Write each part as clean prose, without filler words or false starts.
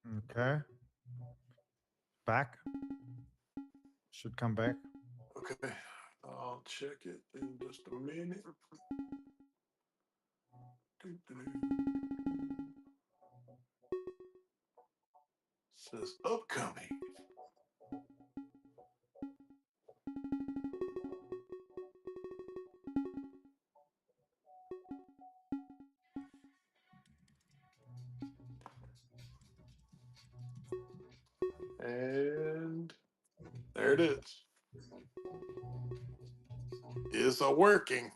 Okay. Back. Should come back. Okay, I'll check it in just a minute. Says upcoming. And there it is. It's a working.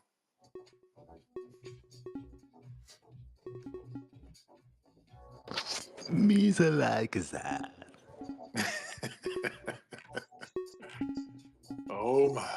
Misa like that. Oh my.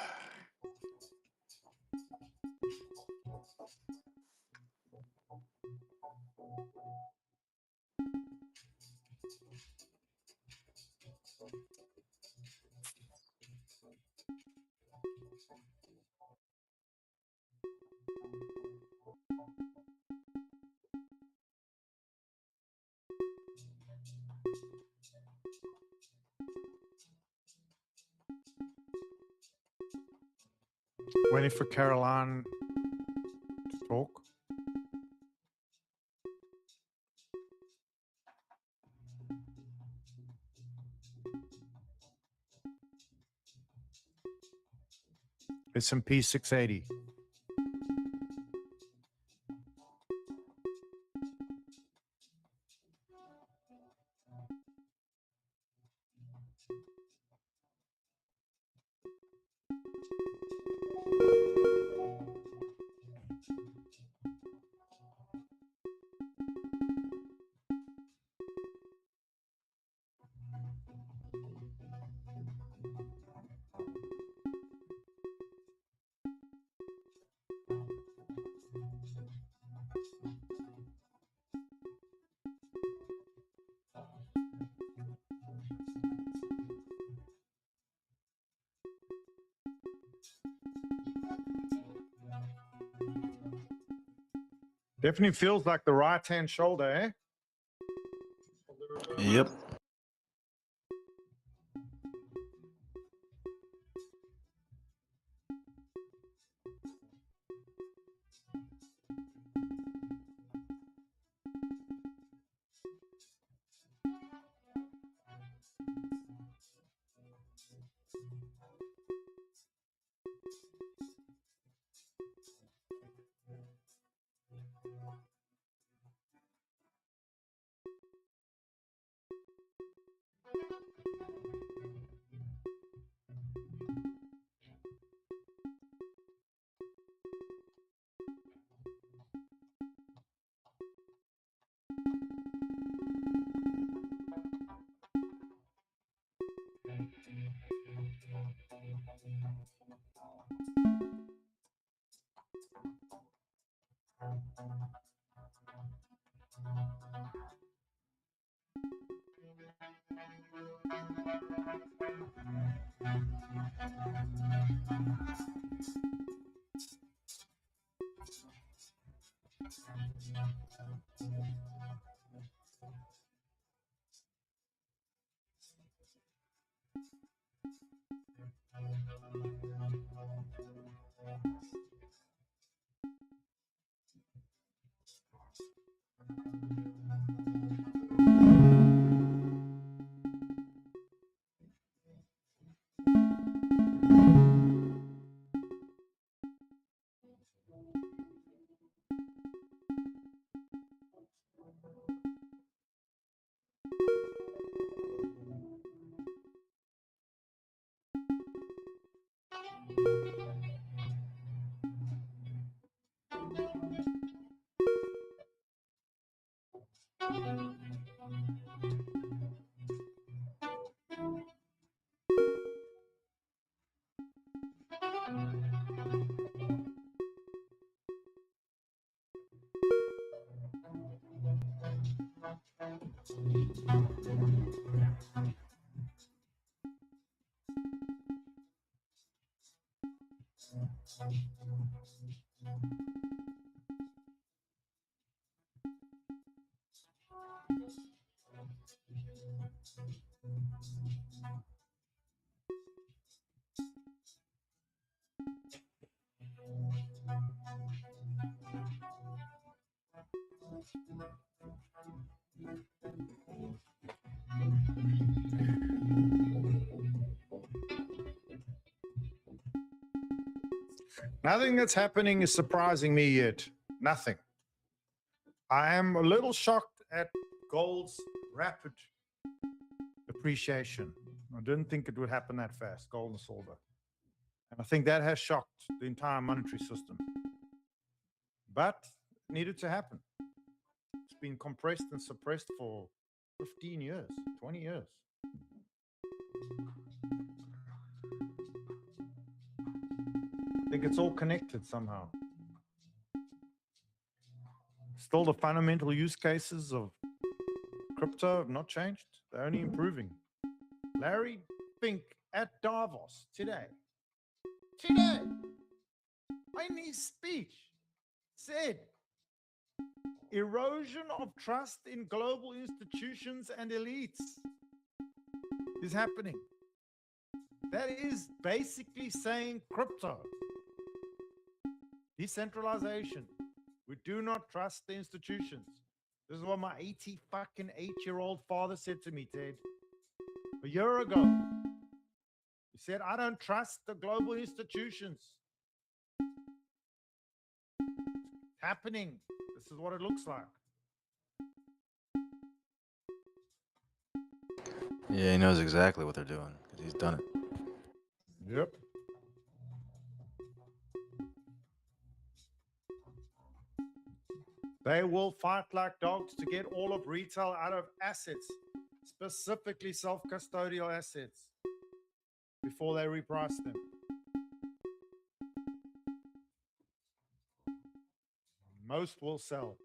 Waiting for Caroline to talk. S&P 680. Definitely feels like the right-hand shoulder, eh? Yep. Nothing that's happening is surprising me yet. Nothing. I am a little shocked at gold's rapid appreciation. I didn't think it would happen that fast, gold and silver. And I think that has shocked the entire monetary system. But it needed to happen. It's been compressed and suppressed for 15 years, 20 years. I think it's all connected somehow. Still, the fundamental use cases of crypto have not changed. They're only improving. Larry Fink at Davos today, in his speech, said erosion of trust in global institutions and elites is happening. That is basically saying crypto. Decentralization. We do not trust the institutions. This is what my 88-year-old father said to me, Ted, a year ago. He said, I don't trust the global institutions. It's happening. This is what it looks like. Yeah, he knows exactly what they're doing because he's done it. Yep. They will fight like dogs to get all of retail out of assets, specifically self-custodial assets, before they reprice them. Most will sell.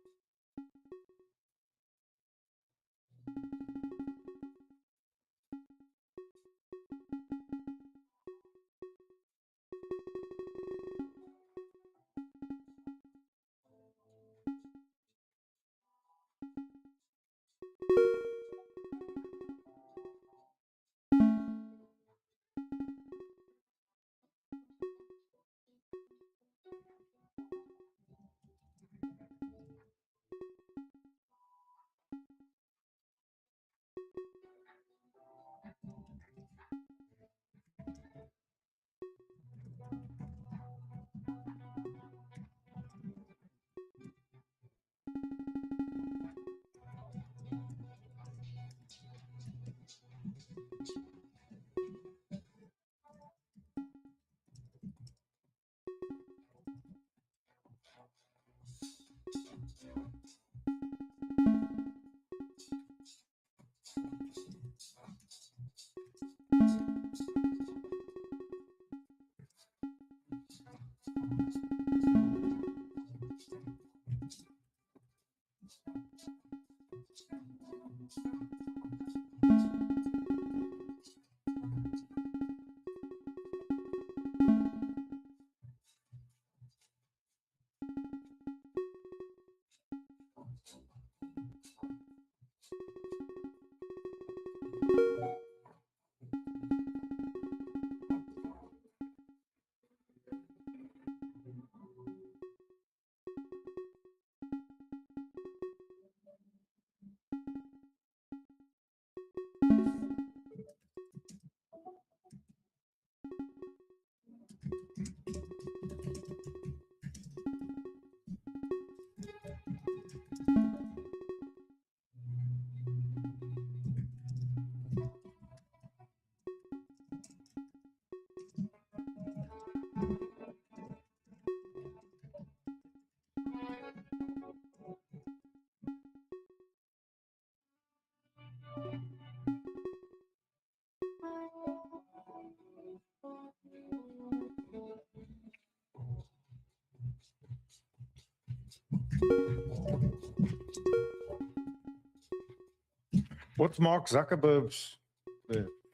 What's Mark Zuckerberg's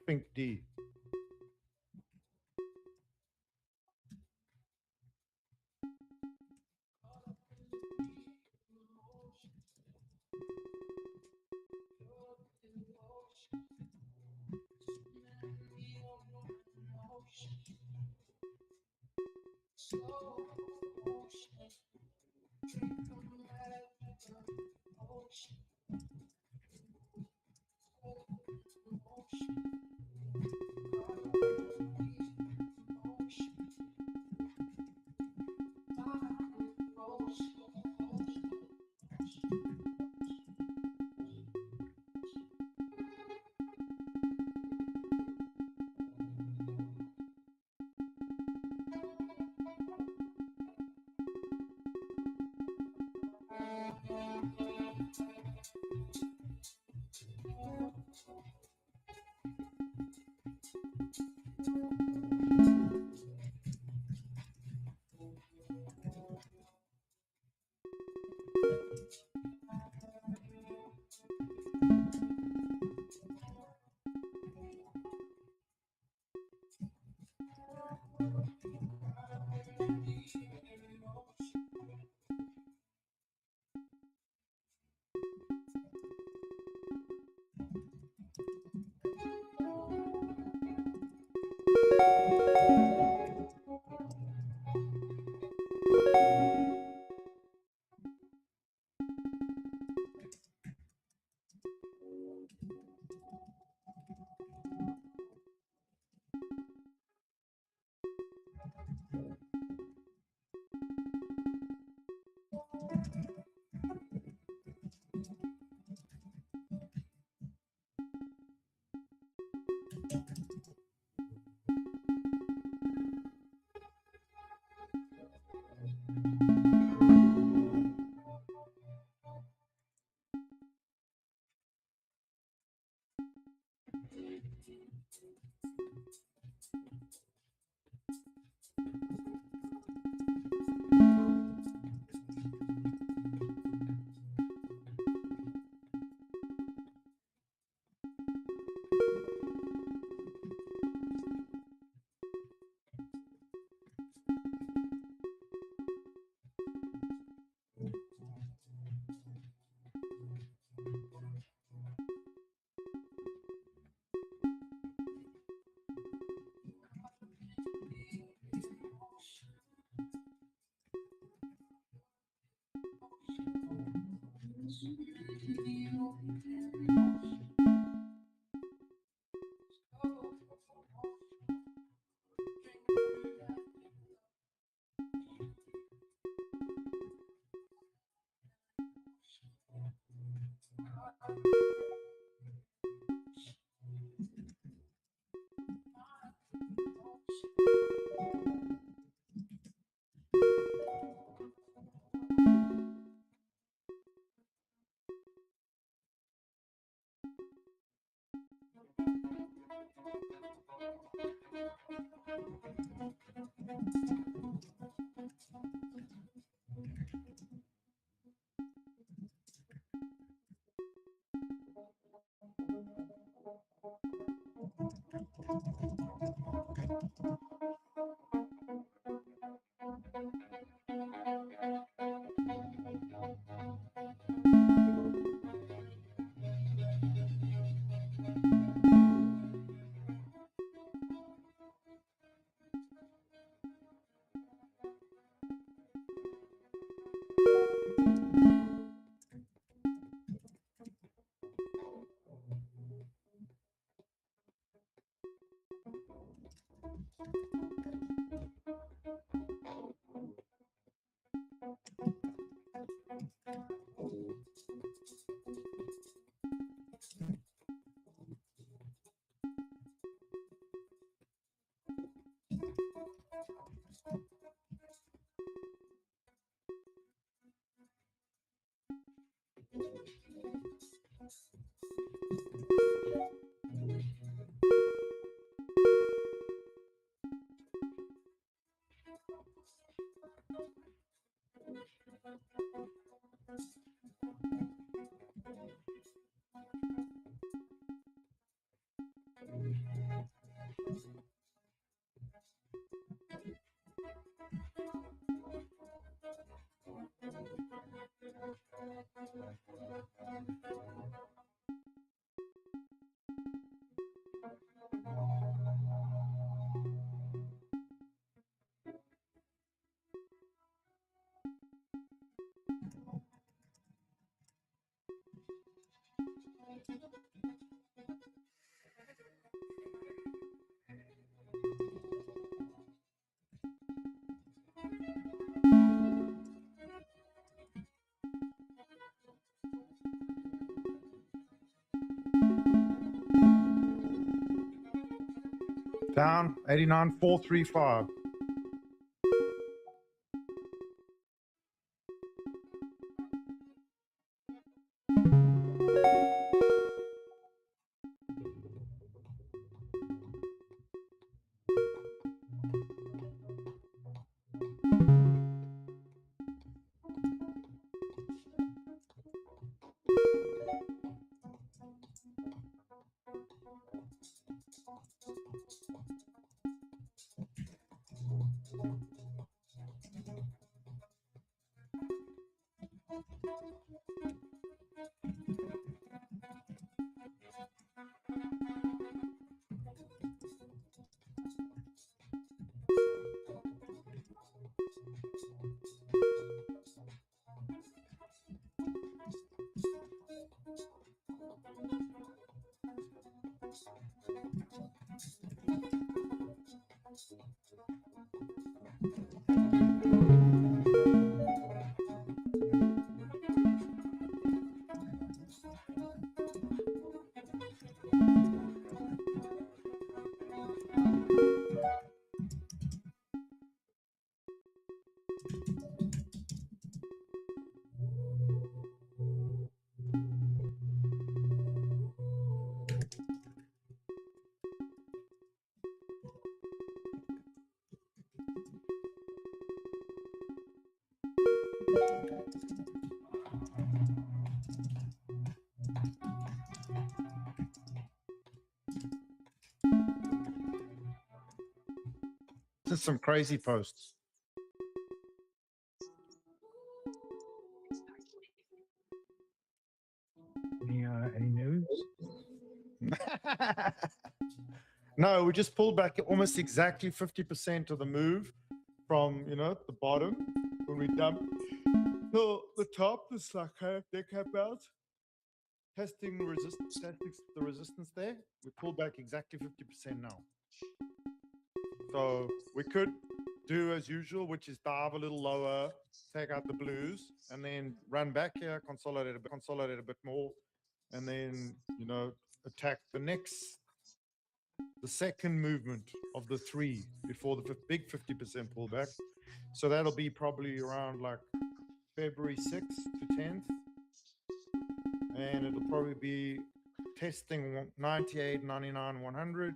Think D? Down 89,435. This is some crazy posts. Any news? No, we just pulled back almost exactly 50% of the move from, the bottom when we dumped till the top. This like they kept out testing the resistance there. We pulled back exactly 50% now. So we could do as usual, which is dive a little lower, take out the blues, and then run back here, consolidate a bit more, and then attack the second movement of the three before the big 50% pullback. So that'll be probably around like February 6th to 10th, and it'll probably be testing 98, 99, 100,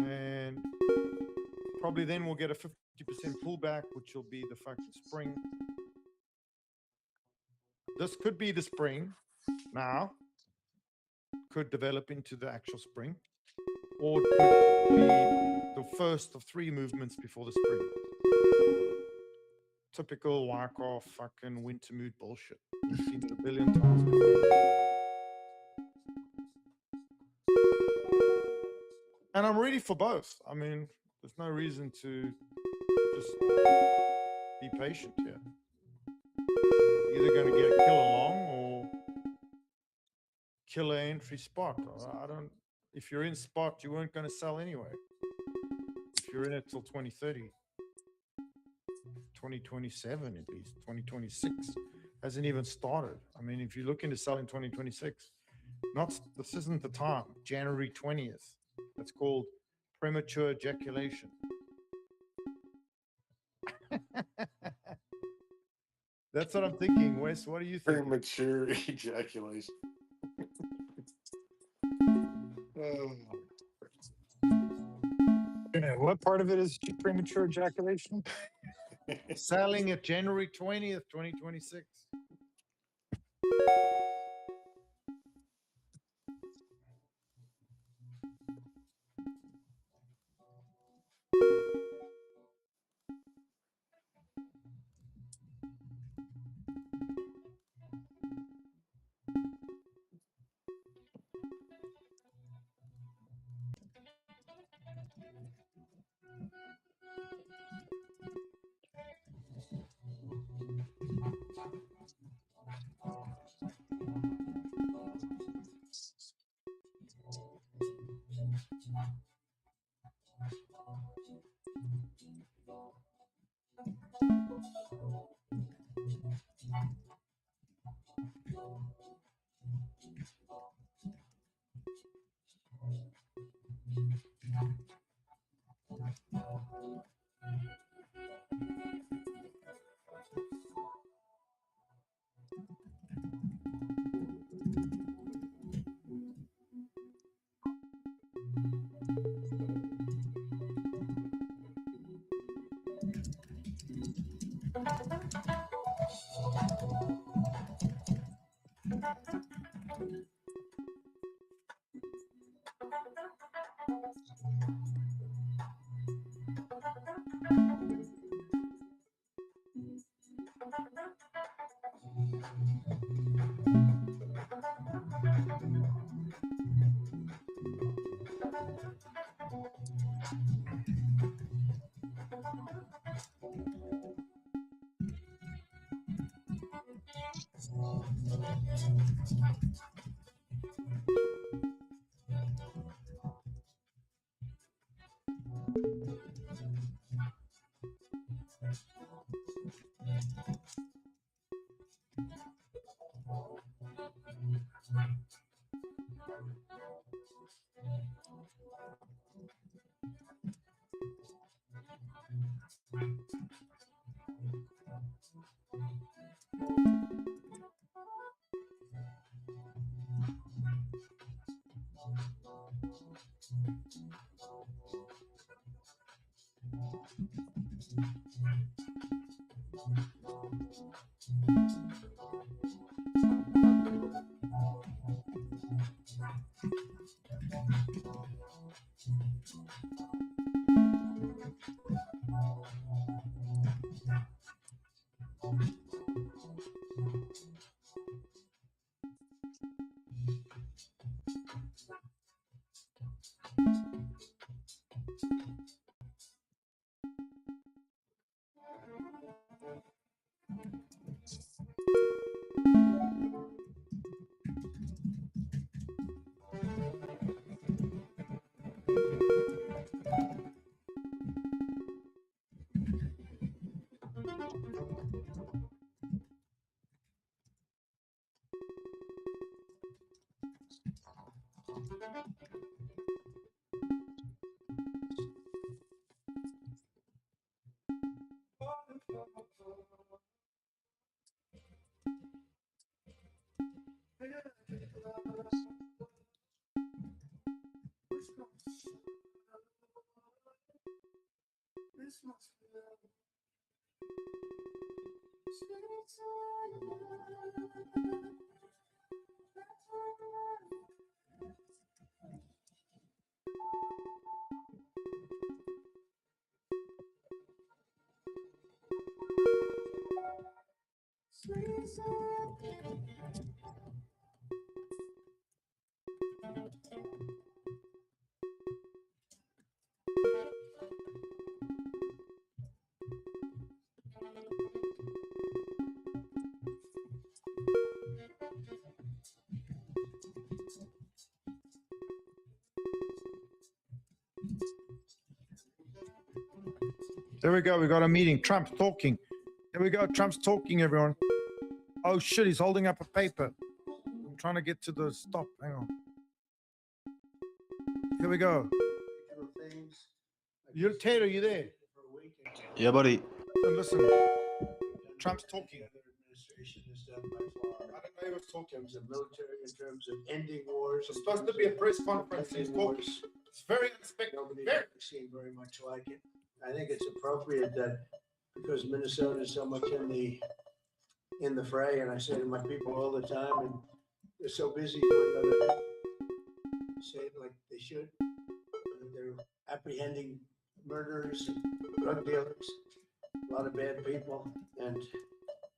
and probably then we'll get a 50% pullback, which will be the fucking spring. This could be the spring now, could develop into the actual spring, or it could be the first of three movements before the spring. Typical Wyckoff fucking winter mood bullshit. We've seen it a billion times before. And I'm ready for both. I mean, there's no reason to just be patient here. Either going to get a killer long or killer entry spot. I don't. If you're in spot, you weren't going to sell anyway. If you're in it till 2030, 2027 at least, 2026 hasn't even started. I mean, if you're looking to sell in 2026, this isn't the time. January 20th. That's called premature ejaculation. That's what I'm thinking, Wes. What do you think? Premature ejaculation. What part of it is premature ejaculation? Selling at January 20th, 2026. There we go. We got a meeting. Trump's talking. There we go. Trump's talking, everyone. Oh, shit. He's holding up a paper. I'm trying to get to the stop. Hang on. Here we go. You're Ted, are you there? Yeah, buddy. Listen. Trump's talking. I don't know he was talking. In terms of military, in terms of ending wars. It's supposed to be a press conference. He's talking. It's very unexpected. Nobody's ever seen very much like it. I think it's appropriate that because Minnesota is so much in the fray, and I say to my people all the time, and they're so busy doing other things, say it like they should. They're apprehending murderers, drug dealers, a lot of bad people, and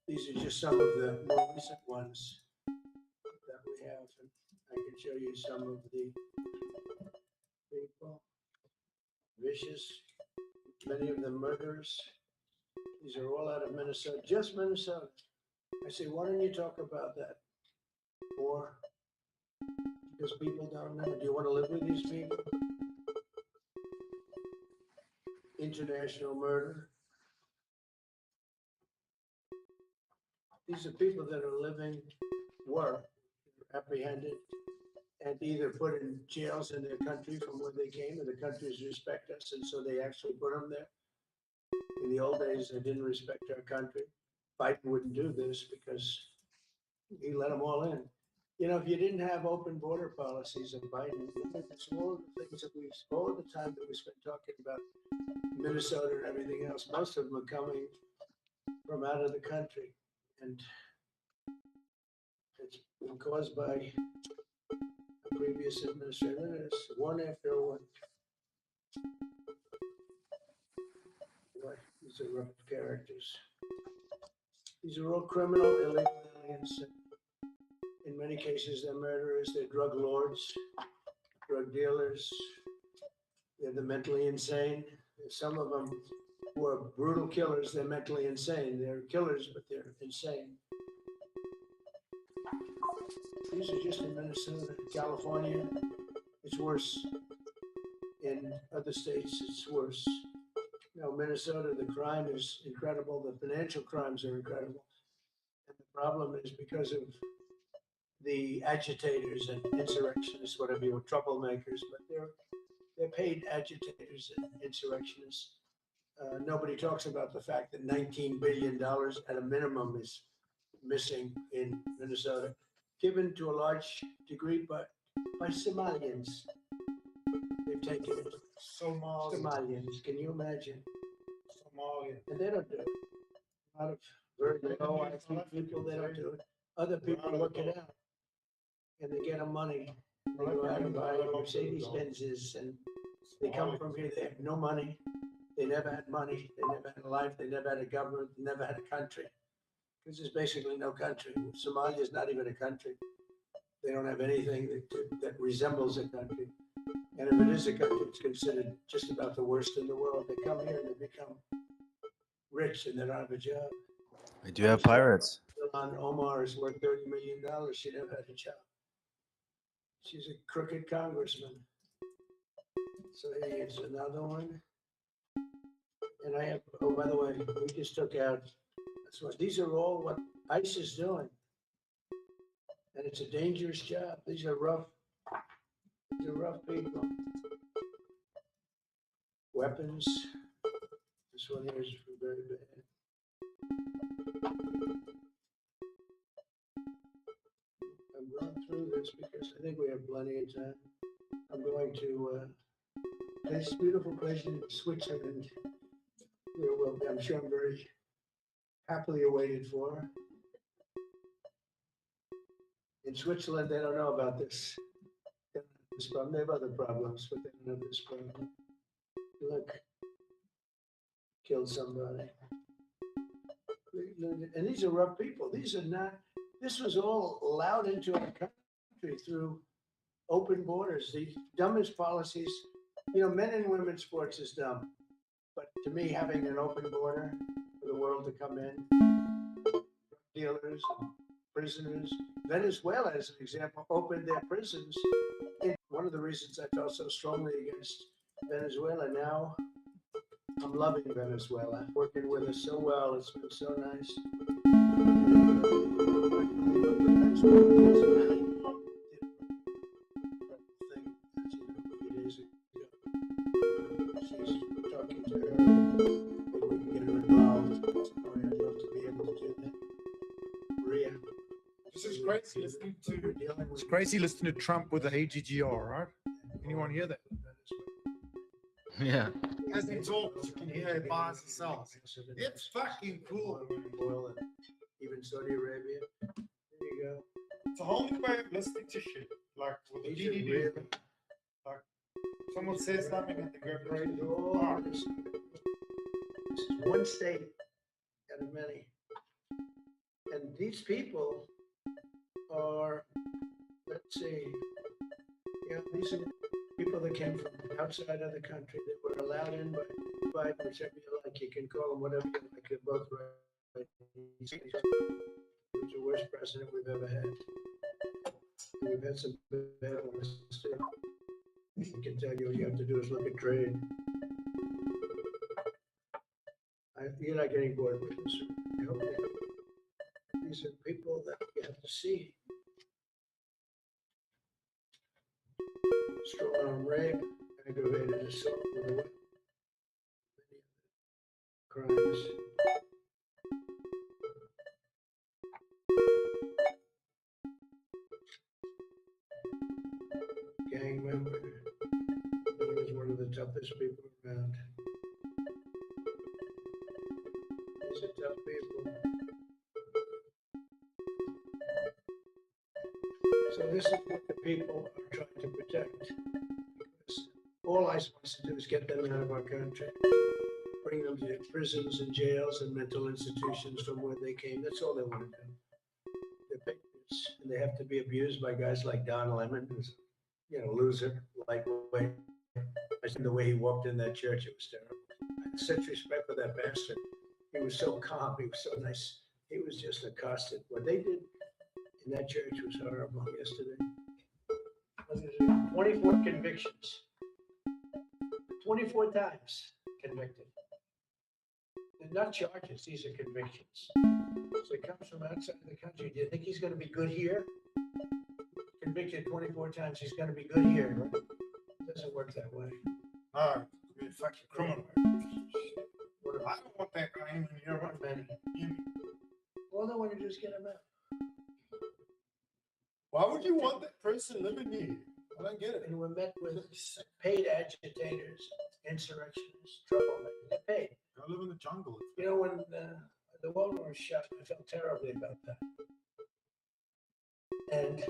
these are just some of the more recent ones that we have. And I can show you some of the people, vicious, many of them murderers. These are all out of Minnesota, just Minnesota. I say, why don't you talk about that? Or because people don't know. Do you want to live with these people? International murder. These are people that are living, were apprehended, and either put in jails in their country from where they came, and the countries respect us, and so they actually put them there. In the old days, they didn't respect our country. Biden wouldn't do this because he let them all in. You know, if you didn't have open border policies of Biden, it's all the things that all the time that we spent talking about Minnesota and everything else, most of them are coming from out of the country. And it's and caused by a previous administrator. It's one after one. Boy, these are rough characters. These are all criminal, illegal aliens. In many cases, they're murderers, they're drug lords, drug dealers. They're the mentally insane. Some of them who are brutal killers, they're mentally insane. They're killers, but they're insane. These are just in Minnesota, California. It's worse. In other states, it's worse. You know, Minnesota, the crime is incredible. The financial crimes are incredible. And the problem is because of the agitators and insurrectionists, whatever you want, troublemakers, but they're paid agitators and insurrectionists. Nobody talks about the fact that $19 billion at a minimum is missing in Minnesota, given to a large degree by Somalians. They've taken it. Somalians, can you imagine? Somalia. And they don't do it. A lot of very low IQ people, they don't do it. Other people work it out. And they get them money. They go out and buy Mercedes Benzes, and they come from here. They have no money. They never had money. They never had a life. They never had a government. They never had a country. Because there's basically no country. Somalia is not even a country. They don't have anything that resembles a country. And if it is a country, it's considered just about the worst in the world. They come here and they become rich and they don't have a job. Do you have pirates? Ilhan Omar is worth $30 million. She never had a job. She's a crooked congressman. So here's another one. And I have, oh, by the way, we just took out, that's what, these are all what ICE is doing. And it's a dangerous job. These are rough people. Weapons. This one here is very bad. I'm going through this because I think we have plenty of time. I'm going to this beautiful place in Switzerland. Well, I'm sure I'm very happily awaited for. In Switzerland, they don't know about this. They don't have this problem. They have other problems, but they don't have this problem. Look, killed somebody. And these are rough people. These are not, this was all allowed into our country through open borders. The dumbest policies, you know, men and women's sports is dumb. But to me, having an open border for the world to come in, dealers, prisoners, Venezuela, as an example, opened their prisons. One of the reasons I felt so strongly against Venezuela, now I'm loving Venezuela, working with us so well. It's been so nice. She's talking to her. Maybe we can get her involved. I'd love to be able to do that. Maria. This is crazy listening to it's crazy listening to Trump with the AGGR, right? Anyone hear that? Yeah. As he talks, you can hear it buys and sells. It's fucking cool. Oil and even Saudi Arabia. There you go. It's a whole new way of listening to shit. Like with the These are DDD. really- Like someone says something and they go crazy. Oh, this is one state out of many. And these people are, let's see, yeah, these are people that came from outside of the country that were allowed in by Biden, whichever you like. You can call them whatever you like. They're both right. He's the worst president we've ever had. And we've had some bad ones too. I can tell you, all you have to do is look at trade. You're not getting bored with this. I hope you. These are people that you have to see. Strong arm rape, aggravated assault with a weapon, many other crimes. Gang member. He was one of the toughest people around. These are tough people. this is what the people are trying to protect. Because all ICE wants to do is get them out of our country, bring them to prisons and jails and mental institutions from where they came. That's all they want to do. They're patriots, and they have to be abused by guys like Don Lemon, who's, loser, lightweight. I seen the way he walked in that church, it was terrible. I had such respect for that bastard. He was so calm, he was so nice. He was just accosted. What they did in that church was horrible yesterday. 24 convictions. 24 times convicted. They're not charges, these are convictions. So he comes from outside the country. Do you think he's going to be good here? Convicted 24 times, he's going to be good here, right? It doesn't work that way. No, to be a fucking criminal. I don't want that guy in here. Not many. All they want to do is get him out. Why would you want that person living here? I don't get it. And we're met with paid agitators, insurrectionists, troublemakers. They're paid. I live in the jungle. You know, when the woman was shot, I felt terribly about that. And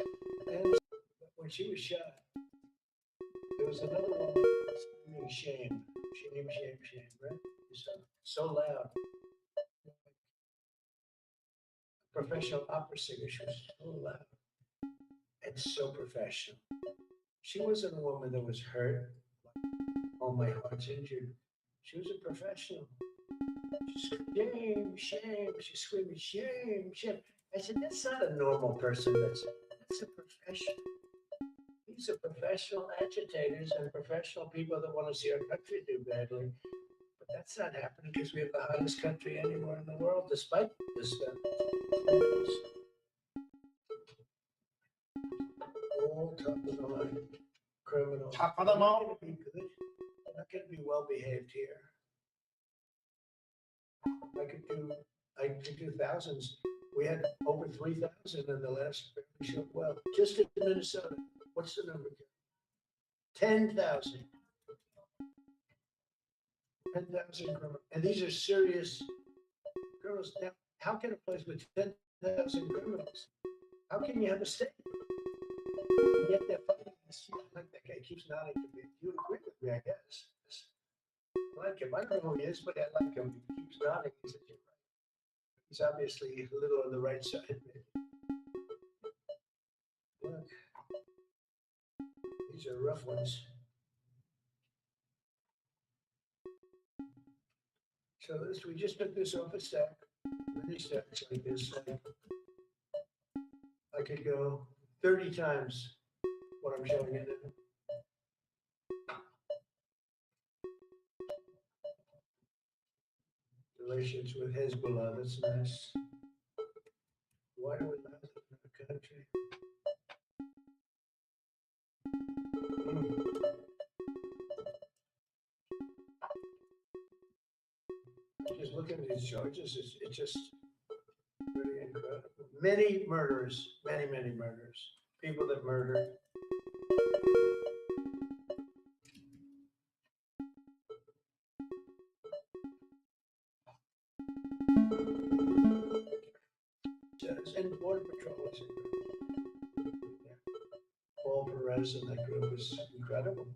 when she was shot, there was another woman that was screaming shame, shame, shame, shame, right? So loud. Professional opera singer, she was so loud and so professional. She wasn't a woman that was hurt, like, oh, my heart's injured. She was a professional. Shame, shame. She's screaming, shame, shame. I said, that's not a normal person. That's a professional. These are professional agitators and professional people that want to see our country do badly. But that's not happening because we have the hottest country anywhere in the world, despite this stuff. All top of the line criminals. Top of the line. They're not going to be good. They're not going to be well behaved here. I could do thousands. We had over 3,000 in the last show. Well, just in Minnesota. What's the number? 10,000. 10,000 criminals. And these are serious criminals. Now, how can a place with 10,000 criminals, how can you have a state? And yet they're fighting this. Like that guy keeps nodding to me. You agree with me, I guess. I like him. I don't know who he is, but I like him. He keeps nodding. He said, you're right. He's obviously a little on the right side. Look. These are rough ones. So this, we just took this off a stack. Many stacks like this. I could go 30 times what I'm showing you now. Relations with Hezbollah, that's nice. Why do we allow that in our country? Just looking at these charges, it's just really incredible. Many murders, many murders. People that murder. And Border Patrol is incredible. Paul Perez and that group is incredible.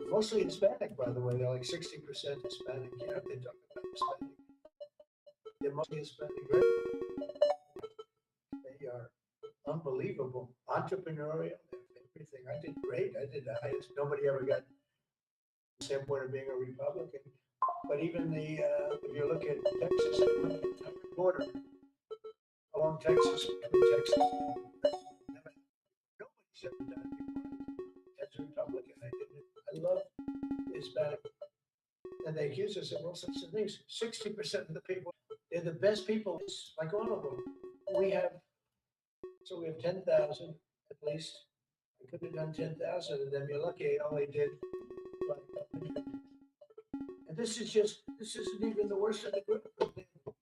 Mostly Hispanic, by the way. They're like 60% Hispanic. You know, they talk about Hispanic. They're mostly Hispanic, right? They are unbelievable, entrepreneurial, everything. I did great. I did the highest. Nobody ever got the standpoint of being a Republican. But even the, if you look at Texas, the border along Texas, between Texas, nobody's ever done it before. As a Republican, I did it. I love Hispanic. And they accuse us of all sorts of things. 60% of the people, they're the best people, like all of them. We have 10,000 at least. I could have done 10,000 and then you're lucky I only did like 100. And this isn't even the worst of the group.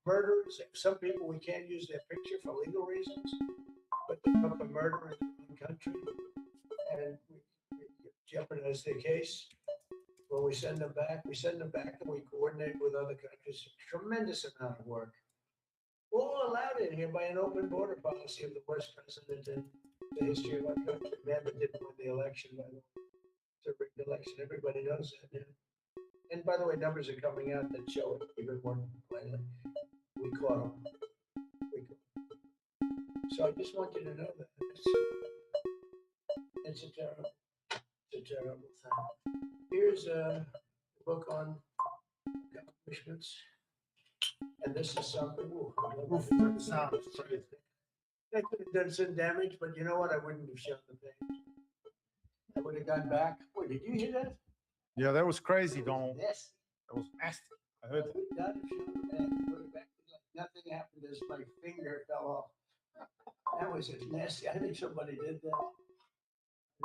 Murderers, some people we can't use their picture for legal reasons, but they're up a murder in their own country and we jeopardize their case. When we send them back and we coordinate with other countries. Tremendous amount of work. all allowed in here by an open border policy of the worst president in the history of our country. Man that didn't win the election, by the way. It's a rigged election. Everybody knows that now. And by the way, numbers are coming out that show it even more plainly. We caught them. So I just want you to know that it's a terrible thing. Here's a book on accomplishments, and this is something. Oof, sounds crazy. That could have done some damage, but you know what? I wouldn't have shown the page. I would have gone back. Wait, did you hear that? Yeah, that was crazy, Donald. Yes. That was nasty. I heard that. Would not have shown the page. Put it back. Like nothing happened as my finger fell off. That was just nasty. I think somebody did that.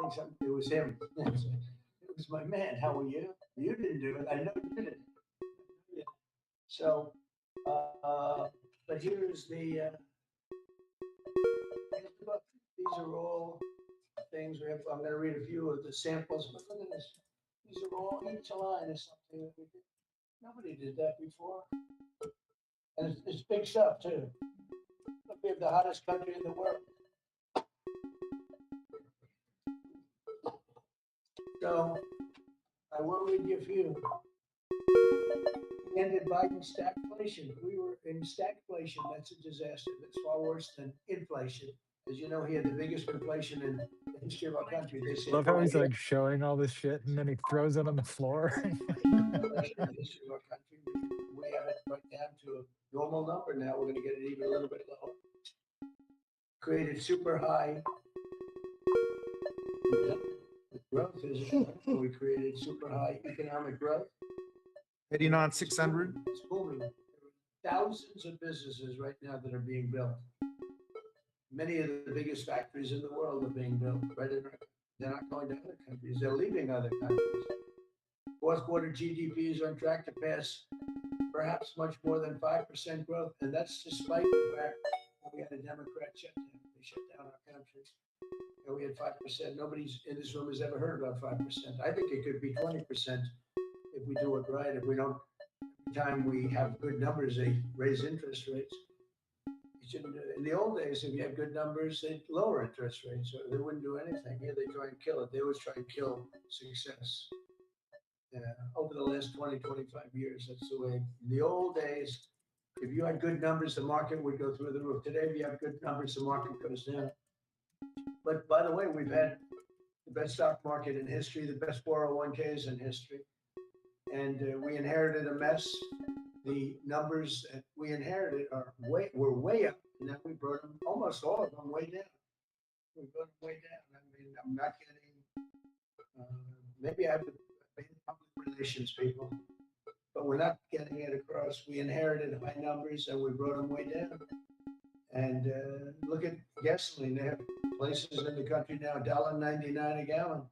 I think it was him. It was my man. How are you? You didn't do it. I know you didn't. So, but here's the book. These are all things we have. I'm going to read a few of the samples, but look at this. These are all, each line is something that we did. Nobody did that before. And it's big stuff too. Look, we have the hottest country in the world. So I will read you a few. We ended Biden's stagflation. We were in stagflation. That's a disaster. That's far worse than inflation. As you know, he had the biggest inflation in the history of our country. They said, Love how he's like showing all this shit and then he throws it on the floor. inflation in the history of our country. We have it right down to a normal number now. We're going to get it even a little bit lower. Created super high growth. We created super high economic growth. 89,600. It's booming. There are thousands of businesses right now that are being built. Many of the biggest factories in the world are being built. Right in, they're not going to other countries. They're leaving other countries. Fourth quarter GDP is on track to pass perhaps much more than 5% growth, and that's despite the fact that we had a Democrat shutdown. They shut down our country, and we had 5%. Nobody's in this room has ever heard about 5%. I think it could be 20% if we do it right. If we don't, every time we have good numbers, they raise interest rates. You shouldn't do it. In the old days, if you had good numbers, they'd lower interest rates, so they wouldn't do anything. Here, they try and kill it. They always try and kill success. Over the last 20, 25 years, that's the way. In the old days, if you had good numbers, the market would go through the roof. Today, if you have good numbers, the market goes down. But by the way, we've had the best stock market in history, the best 401ks in history. And we inherited a mess. The numbers that we inherited were way up. And then we brought them, almost all of them, way down. We brought them way down. I mean, I'm not getting, maybe I've been public relations people, but we're not getting it across. We inherited high numbers and we brought them way down. And look at gasoline. They have places in the country now, $1.99 a gallon.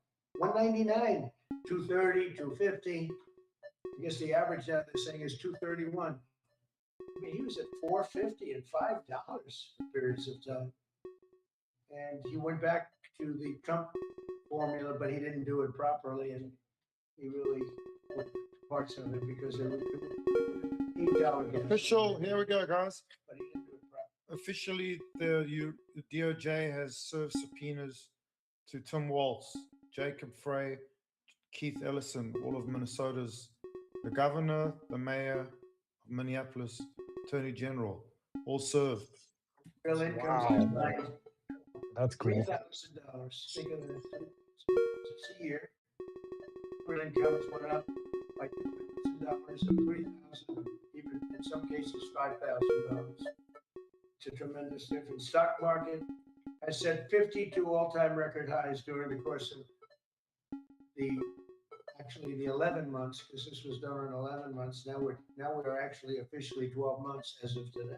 $1.99, $2.30, $2.50. I guess the average now they're saying is $2.31. I mean, he was at $4.50 and $5 for periods of time. And he went back to the Trump formula, but he didn't do it properly. And he really went parts of it because they were $8 Official, here we go, guys. But he didn't do it properly. Officially, the DOJ has served subpoenas to Tim Walz, Jacob Frey, Keith Ellison, all of Minnesota's, the governor, the mayor of Minneapolis, attorney general, all served. Real income Wow. That's cool. $3,000. Think of this. It's a year. Real incomes went up by $2,000 and $3,000, even in some cases $5,000. It's a tremendous difference. Stock market has set 52 all-time record highs during the course of the 11 months, because this was done in 11 months. Now we're actually officially 12 months as of today.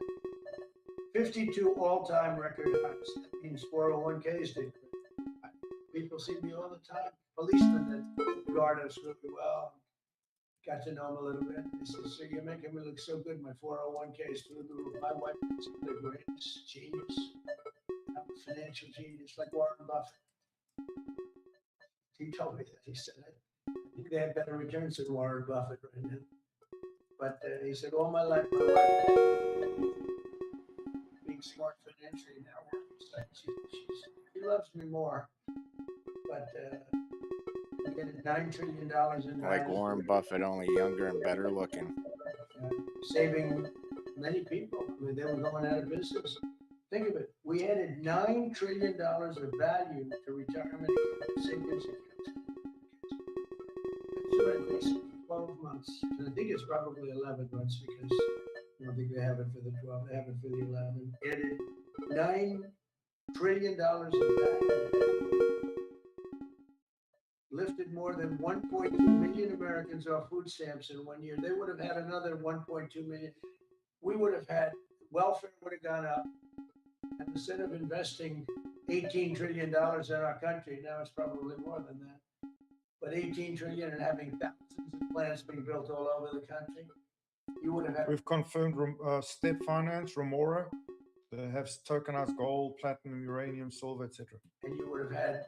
52 all-time record highs. That means 401ks did. People see me all the time. Policemen that guard us really well. Got to know them a little bit. They said, "Sir, you're making me look so good. My 401k is through the roof." My wife is the greatest genius. I'm a financial genius, like Warren Buffett. He told me that. He said, "I think they have better returns than Warren Buffett right now." But he said, "All my life, my wife smart financially now. She loves me more. But we get $9 trillion in Like value, Warren Buffett, only younger and better looking. saving many people. I mean, they were going out of business. Think of it. We added $9 trillion of value to retirement accounts, savings accounts. That's right, this 12 months. And I think it's probably 11 months because I don't think they have it for the 12, they have it for the 11. Added $9 trillion of value. Lifted more than 1.2 million Americans off food stamps in 1 year. They would have had another 1.2 million. We would have had, welfare would have gone up. And instead of investing $18 trillion in our country, now it's probably more than that. But 18 trillion and having thousands of plants being built all over the country, you would have had. We've confirmed Step Finance, Remora. They have tokenized gold, platinum, uranium, silver, etc. And you would have had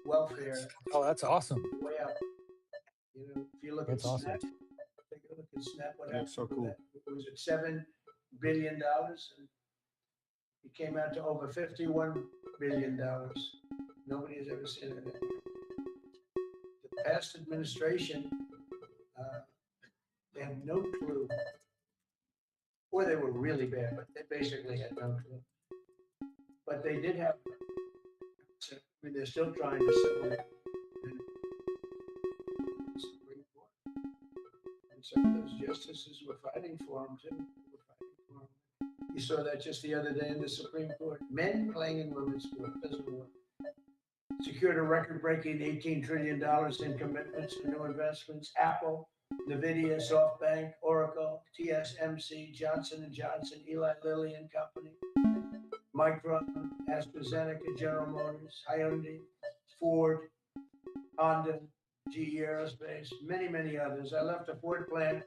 welfare Oh, that's awesome. way up. You know, if you look That's at awesome. Snap, take a look at Snap. What Yeah, happened so with cool. that? It was at $7 billion, and it came out to over $51 billion. Nobody has ever seen it. The past administration, they have no clue, or they were really bad, but they basically had no clue. But they did have. I mean, they're still trying to settle it. Supreme Court. And some of those justices were fighting for them too. Were fighting for them. You saw that just the other day in the Supreme Court. Men playing in women's sport doesn't work. Secured a record-breaking $18 trillion in commitments to new investments. Apple, NVIDIA, SoftBank, Oracle, TSMC, Johnson & Johnson, Eli Lilly and Company, Micron, AstraZeneca, General Motors, Hyundai, Ford, Honda, GE Aerospace, many, many others. I left a Ford plant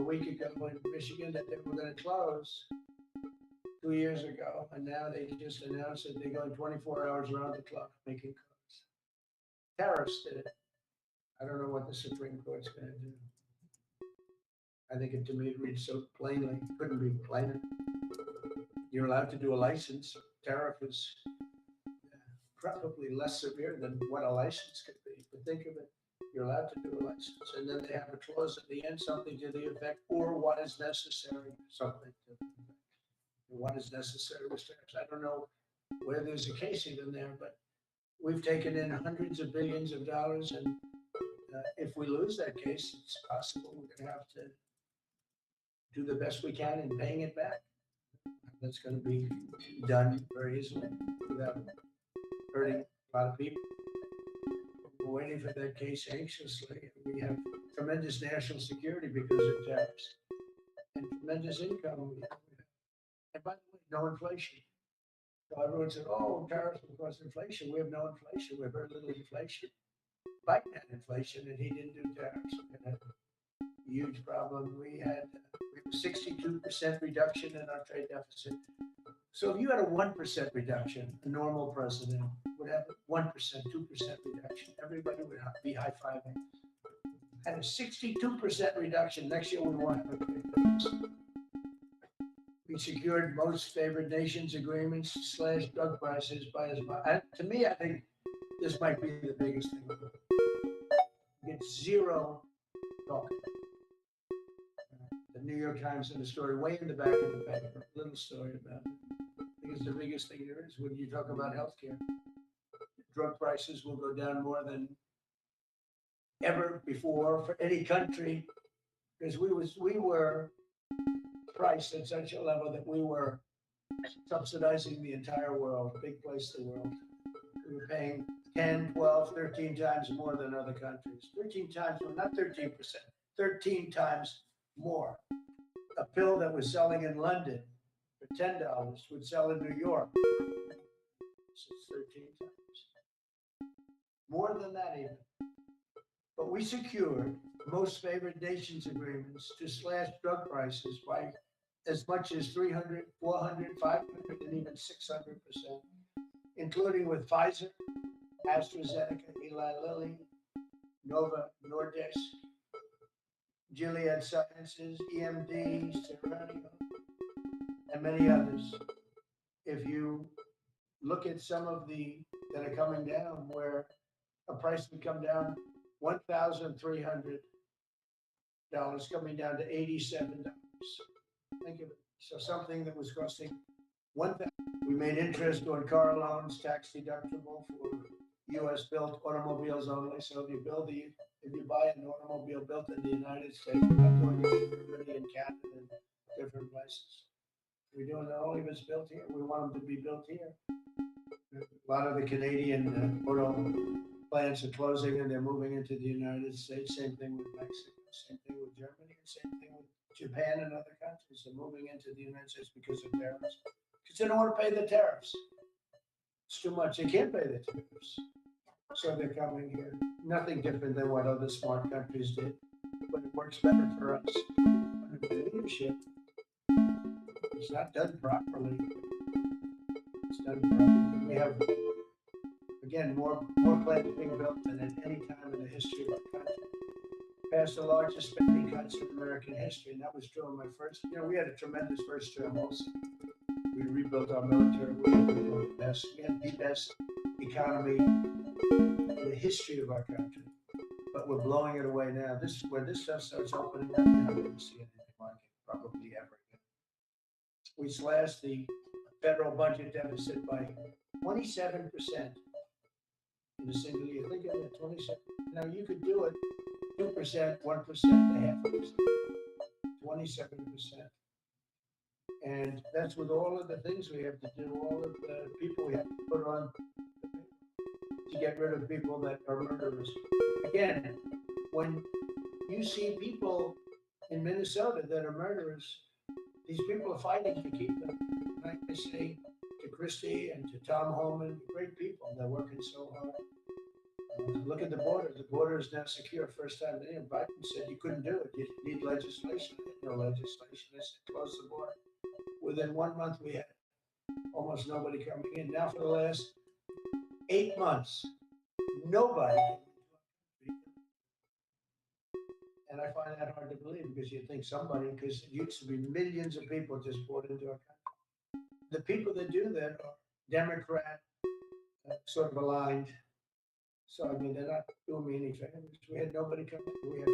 a week ago in Michigan that they were going to close 2 years ago, and now they just announced that they're going 24 hours around the clock making cars. Tariffs did it. I don't know what the Supreme Court's going to do. I think it, to me, it reads so plainly, couldn't be plainer. You're allowed to do a license. Tariff is probably less severe than what a license could be. But think of it, you're allowed to do a license. And then they have a clause at the end, something to the effect, or what is necessary, something to the effect. What is necessary with tariffs. I don't know where there's a case even there, but we've taken in hundreds of billions of dollars. And if we lose that case, it's possible we're going to have to do the best we can in paying it back. That's going to be done very easily without hurting a lot of people. We're waiting for that case anxiously. We have tremendous national security because of tariffs and tremendous income. And by the way, no inflation. So everyone said, oh, tariffs will cause inflation. We have no inflation. We have very little inflation. Biden had inflation and he didn't do tariffs. We had a huge problem. We had a 62% reduction in our trade deficit. So if you had a 1% reduction, a normal president would have 1%, 2% reduction. Everybody would be high-fiving. Had a 62% reduction. Next year we won't have a. We secured most favored nations agreements, slashed drug prices by as much. To me, I think this might be the biggest thing. It's zero talk. The New York Times had a story way in the back of the paper, a little story about it. I think it's the biggest thing there is when you talk about healthcare. Drug prices will go down more than ever before for any country, because we were priced at such a level that we were subsidizing the entire world, big place in the world. We were paying 10, 12, 13 times more than other countries. 13 times, well, not 13%, 13 times more. A pill that was selling in London for $10 would sell in New York. So it's 13 times. More than that even. But we secured most favored nations agreements to slash drug prices by as much as 300, 400, 500, and even 600%, including with Pfizer, AstraZeneca, Eli Lilly, Nova Nordisk, Gilead Sciences, EMD, Serenio, and many others. If you look at some of the that are coming down, where a price would come down $1,300 coming down to $87. Think of it. So something that was costing $1,000. We made interest on car loans, tax deductible for U.S. built automobiles only. So if you buy an automobile built in the United States, we're not doing it in Germany and Canada and different places. We're doing it only if it's built here. We want them to be built here. A lot of the Canadian auto plants are closing and they're moving into the United States. Same thing with Mexico, same thing with Germany, and same thing with Japan and other countries. They're moving into the United States because of tariffs. Because they don't want to pay the tariffs. It's too much. They can't pay the tariffs. So they're coming here. Nothing different than what other smart countries did. But it works better for us. Under the leadership, it's not done properly. It's done properly. We have, again, more plants being built than at any time in the history of our country. Passed the largest spending cuts in American history, and that was true in my first. We had a tremendous first term also. We rebuilt our military. We had the best economy in the history of our country, but we're blowing it away now. This is where this stuff starts opening up. You're not going to see anything like it probably ever again. We slashed the federal budget deficit by 27% in a single year. Think of it, 27. Now you could do it 2%, 1%, 0.5%, 27%. And that's with all of the things we have to do, all of the people we have to put on to get rid of people that are murderers. Again, when you see people in Minnesota that are murderers, these people are fighting to keep them. Like I say to Christie and to Tom Homan, great people. They're working so hard. Look at the border. The border is now secure. First time Biden said you couldn't do it. You need legislation. No legislation. They said close the border. Within 1 month, we had almost nobody coming in. Now for the last 8 months, nobody. And I find that hard to believe because you think somebody, because it used to be millions of people just poured into our country. The people that do that are Democrat, sort of aligned. So, I mean, they're not doing me any favors. We had nobody come in. We had a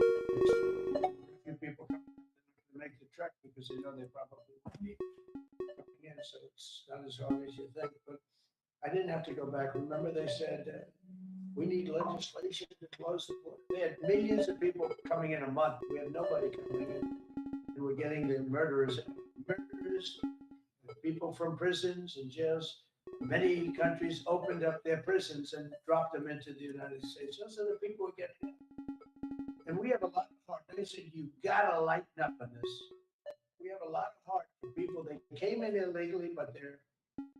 few people come to make the trek because they know they probably won't be coming in. So it's not as hard as you think. But I didn't have to go back. Remember, they said we need legislation to close the border. They had millions of people coming in a month. We had nobody coming in. And we're getting the murderers, people from prisons and jails. Many countries opened up their prisons and dropped them into the United States. Those are the people who get hit. And we have a lot of heart. They said, you gotta lighten up on this. We have a lot of heart for people. They came in illegally, but they're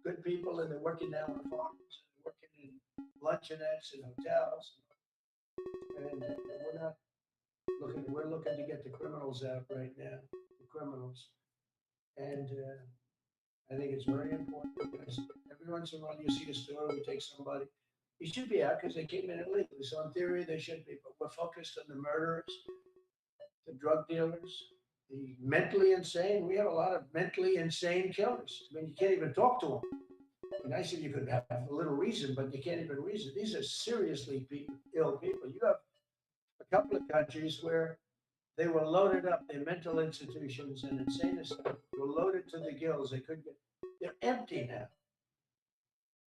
good people and they're working now on farms, and working in luncheonettes and hotels. And we're looking to get the criminals out right now, the criminals. And I think it's very important because every once in a while you see a story, we take somebody, he should be out because they came in illegally. So in theory, they should be, but we're focused on the murderers, the drug dealers, the mentally insane. We have a lot of mentally insane killers. I mean, you can't even talk to them. And I said you could have a little reason, but you can't even reason. These are seriously ill people. You have a couple of countries where they were loaded up. Their mental institutions and insane asylums were loaded to the gills. They couldn't get. They're empty now,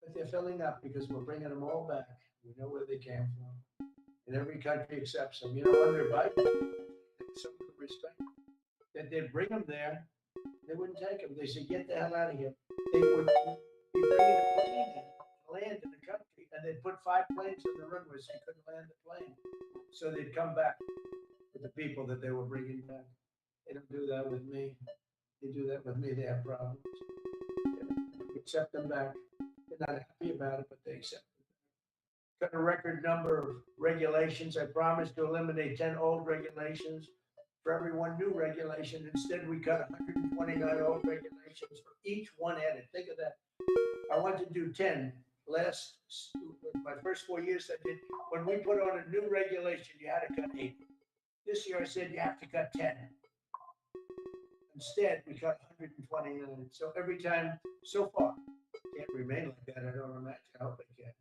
but they're filling up because we're bringing them all back. We know where they came from, and every country accepts them. Under Biden, some respect that they'd bring them there. They wouldn't take them. They said, "Get the hell out of here." They would be bringing a plane in, land in the country, and they'd put 5 planes on the runway so you couldn't land the plane. So they'd come back with the people that they were bringing back. They don't do that with me. They do that with me. They have problems. They accept them back. They're not happy about it, but they accept them. Got a record number of regulations. I promised to eliminate 10 old regulations for every one new regulation. Instead, we cut 129 old regulations for each one added. Think of that. I want to do 10. My first 4 years I did, when we put on a new regulation, you had to cut 8. This year I said you have to cut 10. Instead, we cut 129. So every time, so far, can't remain like that. I don't imagine. I hope it can,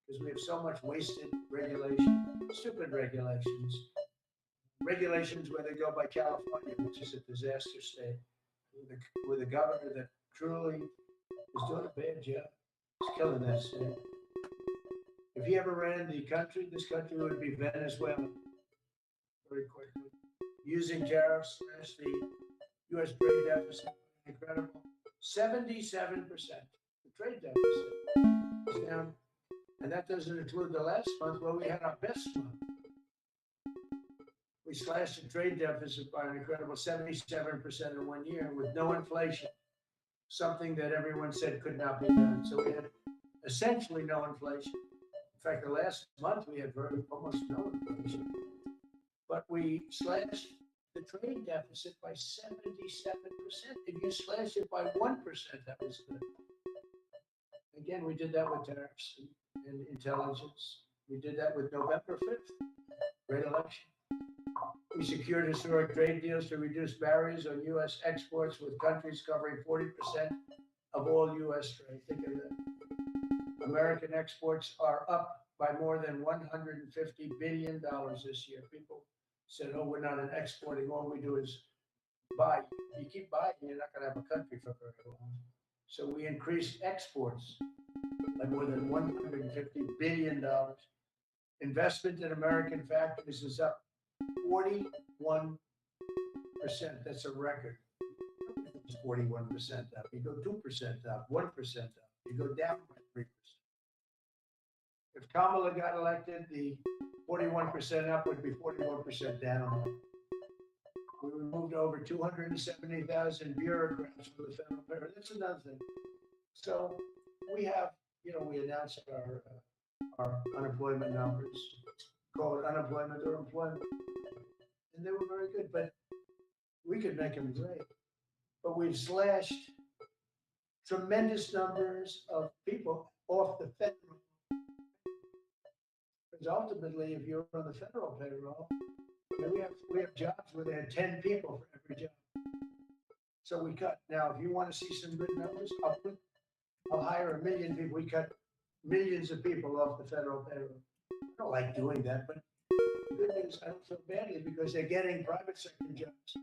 because we have so much wasted regulation, stupid regulations. Regulations where they go by California, which is a disaster state, with a governor that truly is doing a bad job. He's killing that state. If he ever ran the country, this country would be Venezuela very quickly. Using tariffs slash the U.S. trade deficit, incredible 77%. The trade deficit is down, and that doesn't include the last month where we had our best month. We slashed the trade deficit by an incredible 77% in 1 year with no inflation, something that everyone said could not be done. So we had essentially no inflation. In fact, the last month we had almost no inflation. But we slashed the trade deficit by 77%. If you slash it by 1%, that was good. Again, we did that with tariffs and intelligence. We did that with November 5th, great election. We secured historic trade deals to reduce barriers on U.S. exports with countries covering 40% of all U.S. trade. Think of that. American exports are up by more than $150 billion this year. People said, oh, we're not an exporting, all we do is buy. You keep buying, you're not going to have a country for very long. So we increased exports by more than $150 billion. Investment in American factories is up 41%. That's a record. It's 41% up. You go 2% up, 1% up. You go down by 3%. If Kamala got elected, the 41% up would be 41% down. We removed over 270,000 bureaucrats from the federal government. That's another thing. So we have, we announced our unemployment numbers, call it unemployment or employment. And they were very good, but we could make them great. But we've slashed tremendous numbers of people off the federal. Because ultimately, if you're on the federal payroll, we have jobs where they had 10 people for every job. So we cut. Now, if you want to see some good numbers, I'll hire 1 million people. We cut millions of people off the federal payroll. I don't like doing that, but the good news, I don't feel badly because they're getting private sector jobs.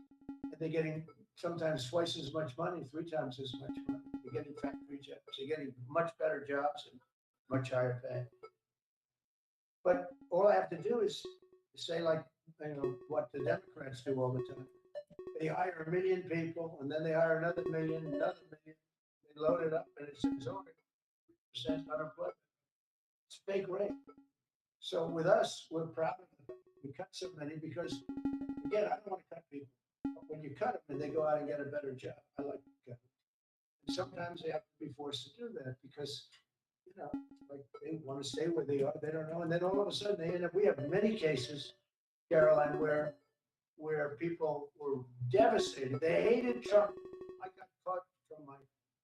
And they're getting sometimes twice as much money, 3 times as much money. They're getting factory jobs. They're getting much better jobs and much higher pay. But all I have to do is say, like, what the Democrats do all the time. They hire 1 million people, and then they hire another million, another million. They load it up, and it's over 3% unemployment. It's a big rate. So with us, we're proud of the fact we cut so many because, again, I don't want to cut people. But when you cut them, and they go out and get a better job, I like to cut them. And sometimes they have to be forced to do that because, like they want to stay where they are. They don't know. And then all of a sudden they end up, we have many cases, Caroline, where people were devastated. They hated Trump. I got caught from my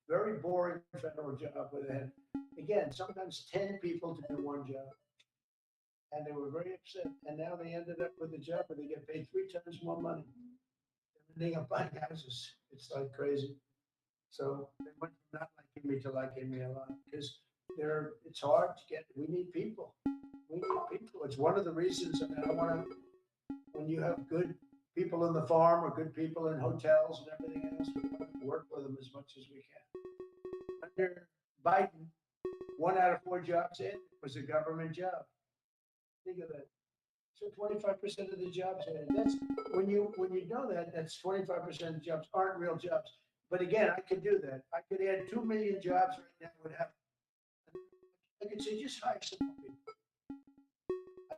very boring federal job where they had, again, sometimes 10 people to do one job. And they were very upset. And now they ended up with a job where they get paid 3 times more money. They're ending up buying houses. It's like crazy. So they went from not liking me to liking me a lot because it's hard to get. We need people. We need people. It's one of the reasons. I want to. When you have good people in the farm or good people in hotels and everything else, we want to work with them as much as we can. Under Biden, 1 out of 4 jobs in was a government job. Think of that. So 25% of the jobs in. That's when you know that. That's 25% of jobs aren't real jobs. But again, I could do that. I could add 2 million jobs right now. Would have. I could say just hire some more people.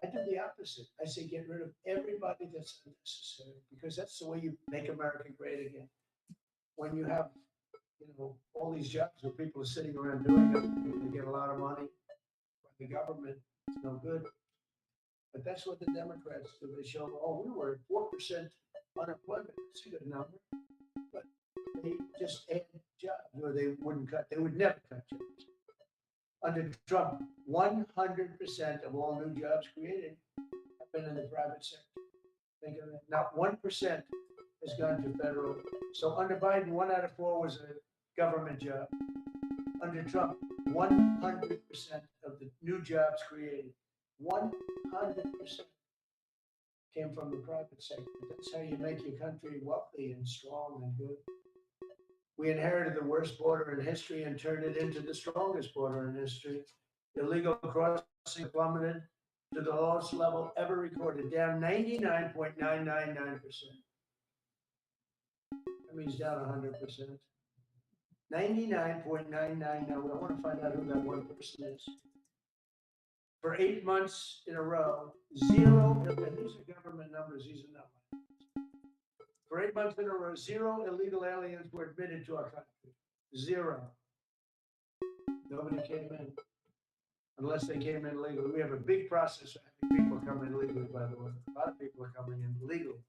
I do the opposite. I say get rid of everybody that's unnecessary because that's the way you make America great again. When you have, all these jobs where people are sitting around doing it, they get a lot of money from the government. It's no good. But that's what the Democrats do. They show, we were at 4% unemployment. That's a good number. But they just add jobs, or they wouldn't cut. They would never cut jobs. Under Trump, 100% of all new jobs created have been in the private sector. Think of that. Not 1% has gone to federal. So under Biden, 1 out of 4 was a government job. Under Trump, 100% of the new jobs created, 100% came from the private sector. That's how you make your country wealthy and strong and good. We inherited the worst border in history and turned it into the strongest border in history. Illegal crossing plummeted to the lowest level ever recorded, down 99.999%. That means down 100%. 99.999. I want to find out who that one person is. For 8 months in a row, zero, and these are government numbers, these are not mine. For 8 months in a row, 0 illegal aliens were admitted to our country. 0. Nobody came in, unless they came in legally. We have a big process of having people come in legally, by the way. A lot of people are coming in legally.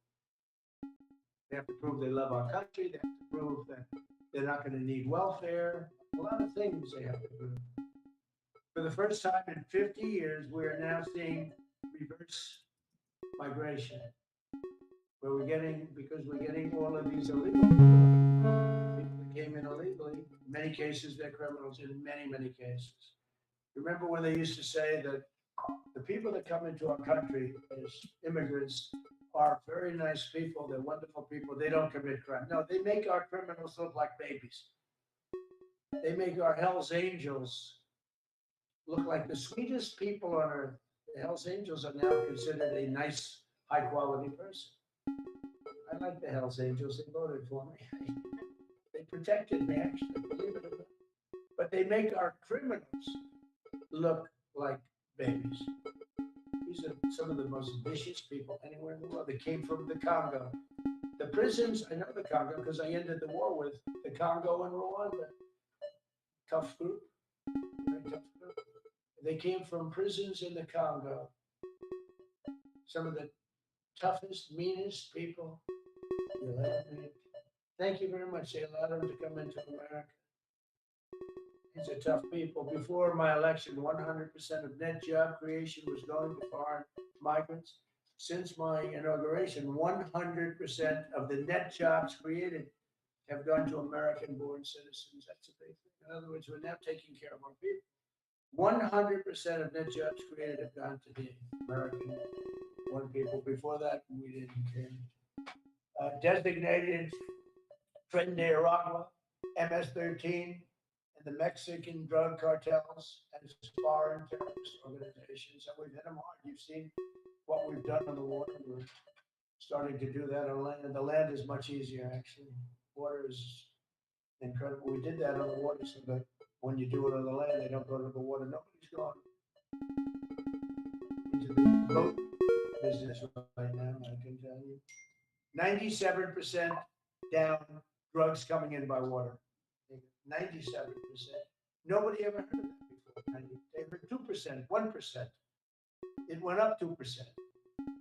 They have to prove they love our country. They have to prove that they're not going to need welfare. A lot of things they have to prove. For the first time in 50 years, we are now seeing reverse migration, where because we're getting all of these illegal people that came in illegally. In many cases, they're criminals. In many, many cases. Remember when they used to say that the people that come into our country as immigrants are very nice people. They're wonderful people. They don't commit crime. No, they make our criminals look like babies. They make our Hell's Angels look like the sweetest people on earth. The Hell's Angels are now considered a nice, high-quality person. I like the Hell's Angels. They voted for me. They protected me, actually, believe it or not. But they make our criminals look like babies. These are some of the most vicious people anywhere in the world. They came from the Congo. The prisons, I know the Congo because I ended the war with the Congo and Rwanda. Tough group, very tough group. They came from prisons in the Congo. Some of the toughest, meanest people you'll ever meet. Thank you very much. They allowed them to come into America. These are tough people. Before my election, 100% of net job creation was going to foreign migrants. Since my inauguration, 100% of the net jobs created have gone to American-born citizens. That's a big thing. In other words, we're now taking care of our people. 100% of net jobs created have gone to the American-born people. Before that, we didn't care. Designated Tren de Aragua, MS-13, and the Mexican drug cartels as foreign terrorist organizations, and we've hit them hard. You've seen what we've done on the water. We're starting to do that on land. The land is much easier, actually. Water is incredible. We did that on the water so that when you do it on the land, they don't go to the water. Nobody's going into the boat business right now, I can tell you. 97% down drugs coming in by water. 97%. Nobody ever heard of that before. They heard 2%, 1%. It went up 2%.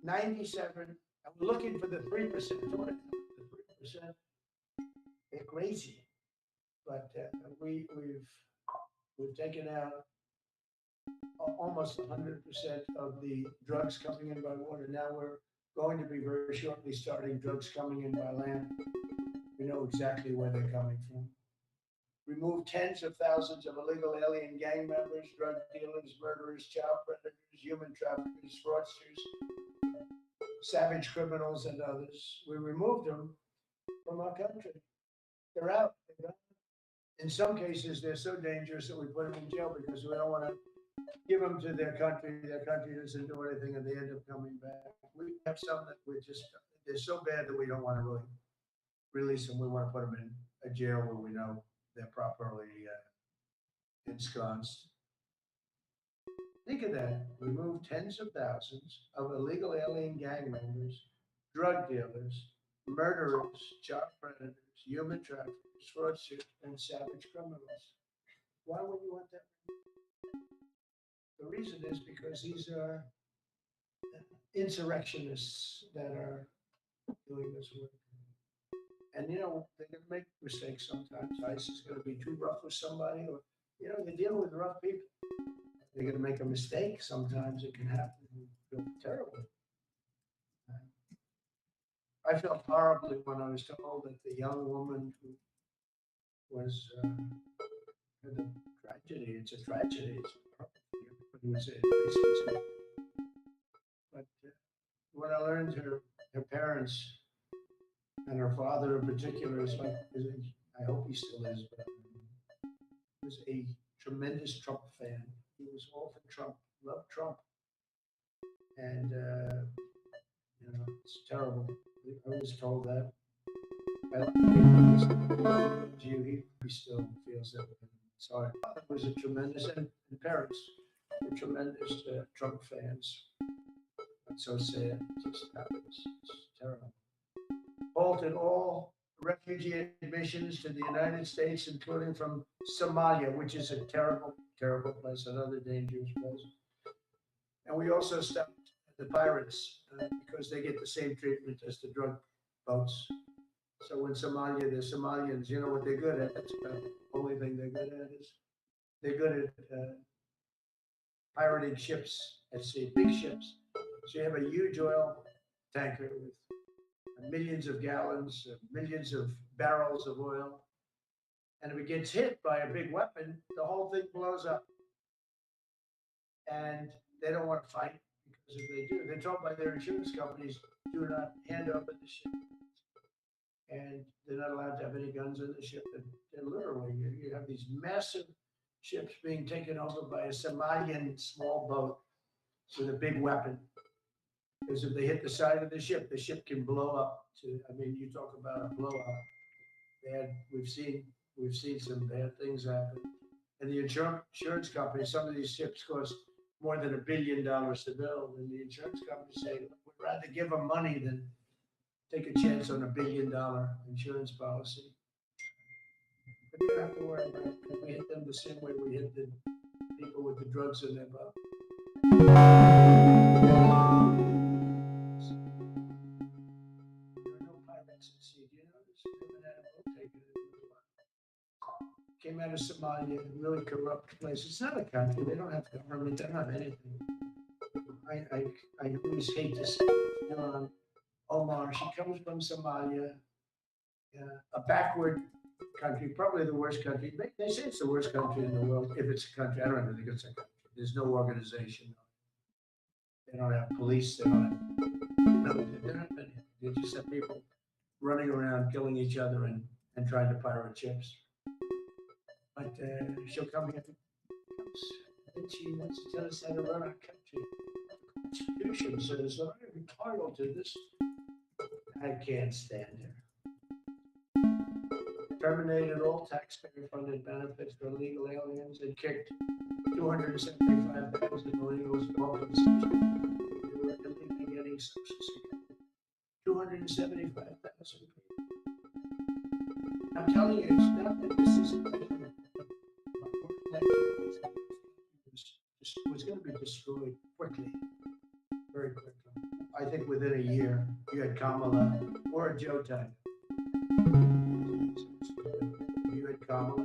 97. I'm looking for the 3%. The 3%. They're crazy. But we've taken out almost 100% of the drugs coming in by water. Now we're going to be very shortly starting drugs coming in by land. We know exactly where they're coming from. Remove tens of thousands of illegal alien gang members, drug dealers, murderers, child predators, human traffickers, fraudsters, savage criminals, and others. We removed them from our country. They're out. They're gone. In some cases, they're so dangerous that we put them in jail because we don't want to give them to their country. Their country doesn't do anything, and they end up coming back. We have some that they're so bad that we don't want to really release them. We want to put them in a jail where we know they're properly ensconced. Think of that. Remove tens of thousands of illegal alien gang members, drug dealers, murderers, child predators, human traffickers, fraudsters, and savage criminals. Why would you want that? The reason is because these are insurrectionists that are doing this work. And, they're going to make mistakes sometimes. ICE is going to be too rough with somebody, or, they're dealing with rough people. They're going to make a mistake. Sometimes it can happen. Feel terrible. I felt horribly when I was told that the young woman who was had a tragedy. It's a tragedy. It's everybody would say it's racist. But when I learned her parents and her father in particular I hope he still is, but he was a tremendous Trump fan. He was all for Trump, loved Trump, and it's terrible. I was told that. I like he still feels that. So my father was a tremendous, and parents were tremendous Trump fans. That's so sad. It just happens. It's terrible. Halted all refugee admissions to the United States, including from Somalia, which is a terrible, terrible place, another dangerous place. And we also stopped the pirates because they get the same treatment as the drug boats. So in Somalia, the Somalians, you know what they're good at? That's about the only thing they're good at is they're good at pirating ships at sea, big ships. So you have a huge oil tanker with millions of gallons, millions of barrels of oil. And if it gets hit by a big weapon, the whole thing blows up. And they don't want to fight because if they do, they're told by their insurance companies, do not hand over the ship. And they're not allowed to have any guns in the ship. And literally, you have these massive ships being taken over by a Somalian small boat with a big weapon. Because if they hit the side of the ship can blow up. You talk about a blowout. We've seen some bad things happen. And the insurance company, some of these ships cost more than $1 billion to build. And the insurance companies say, we'd rather give them money than take a chance on $1 billion insurance policy. But you don't have to worry about it because we hit them the same way we hit the people with the drugs in their boat. There are no pirates at sea. Do you notice? We haven't had a boat taken in a while. Came out of Somalia, a really corrupt place. It's not a country. They don't have government. They don't have anything. I always hate to say, Omar, she comes from Somalia, a backward country, probably the worst country. They say it's the worst country in the world, if it's a country. I don't even think it's a country. There's no organization. They don't have police. They don't have anything. They just have people running around, killing each other and trying to pirate ships. But she'll come here. I think she wants to tell us how to run our country. The Constitution says I'm entitled to this. I can't stand her. Terminated all taxpayer-funded benefits for illegal aliens and kicked 275,000 illegals off of Social Security. They were illegally getting Social Security. 275,000 people. I'm telling you, it's not that this is was going to be destroyed quickly, very quickly. I think within a year, you had Kamala or a Joe type. You had Kamala.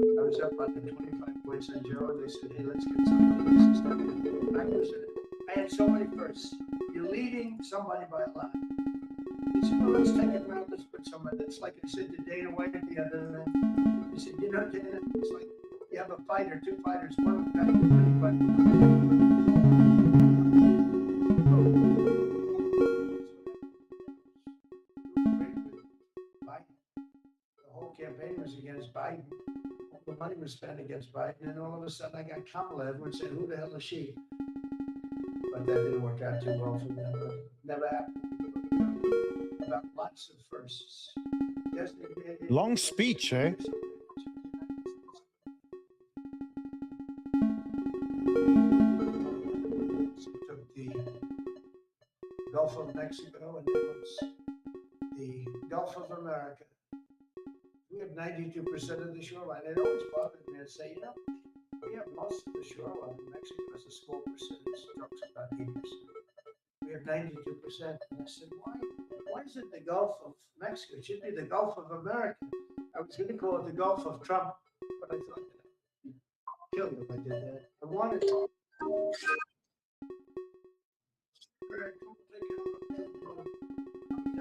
I was up on the 25 points on Joe, and they said, hey, let's get somebody else to I had so many firsts. You're leading somebody by a lot. He said, well, let's take it around. Let's put somebody. That's like I said to Dana White the other night. He said, Dana, it's like you have a fighter, two fighters, one guy who's really fighting. The whole campaign was against Biden. All the money was spent against Biden, and all of a sudden I got Kamala. Everyone said, who the hell is she? But that didn't work out too well for them. But never happened. About lots of firsts. Long speech, eh? Took the Gulf of Mexico and then it's the Gulf of America. We have 92% of the shoreline. It always bothered me to say, we have most of the shoreline. Mexico has a small percentage, trucks about 8%. We have 92%. And I said, why is it the Gulf of Mexico? It should be the Gulf of America. I was going to call it the Gulf of Trump, but I thought I'd kill you if I did that. I wanted to.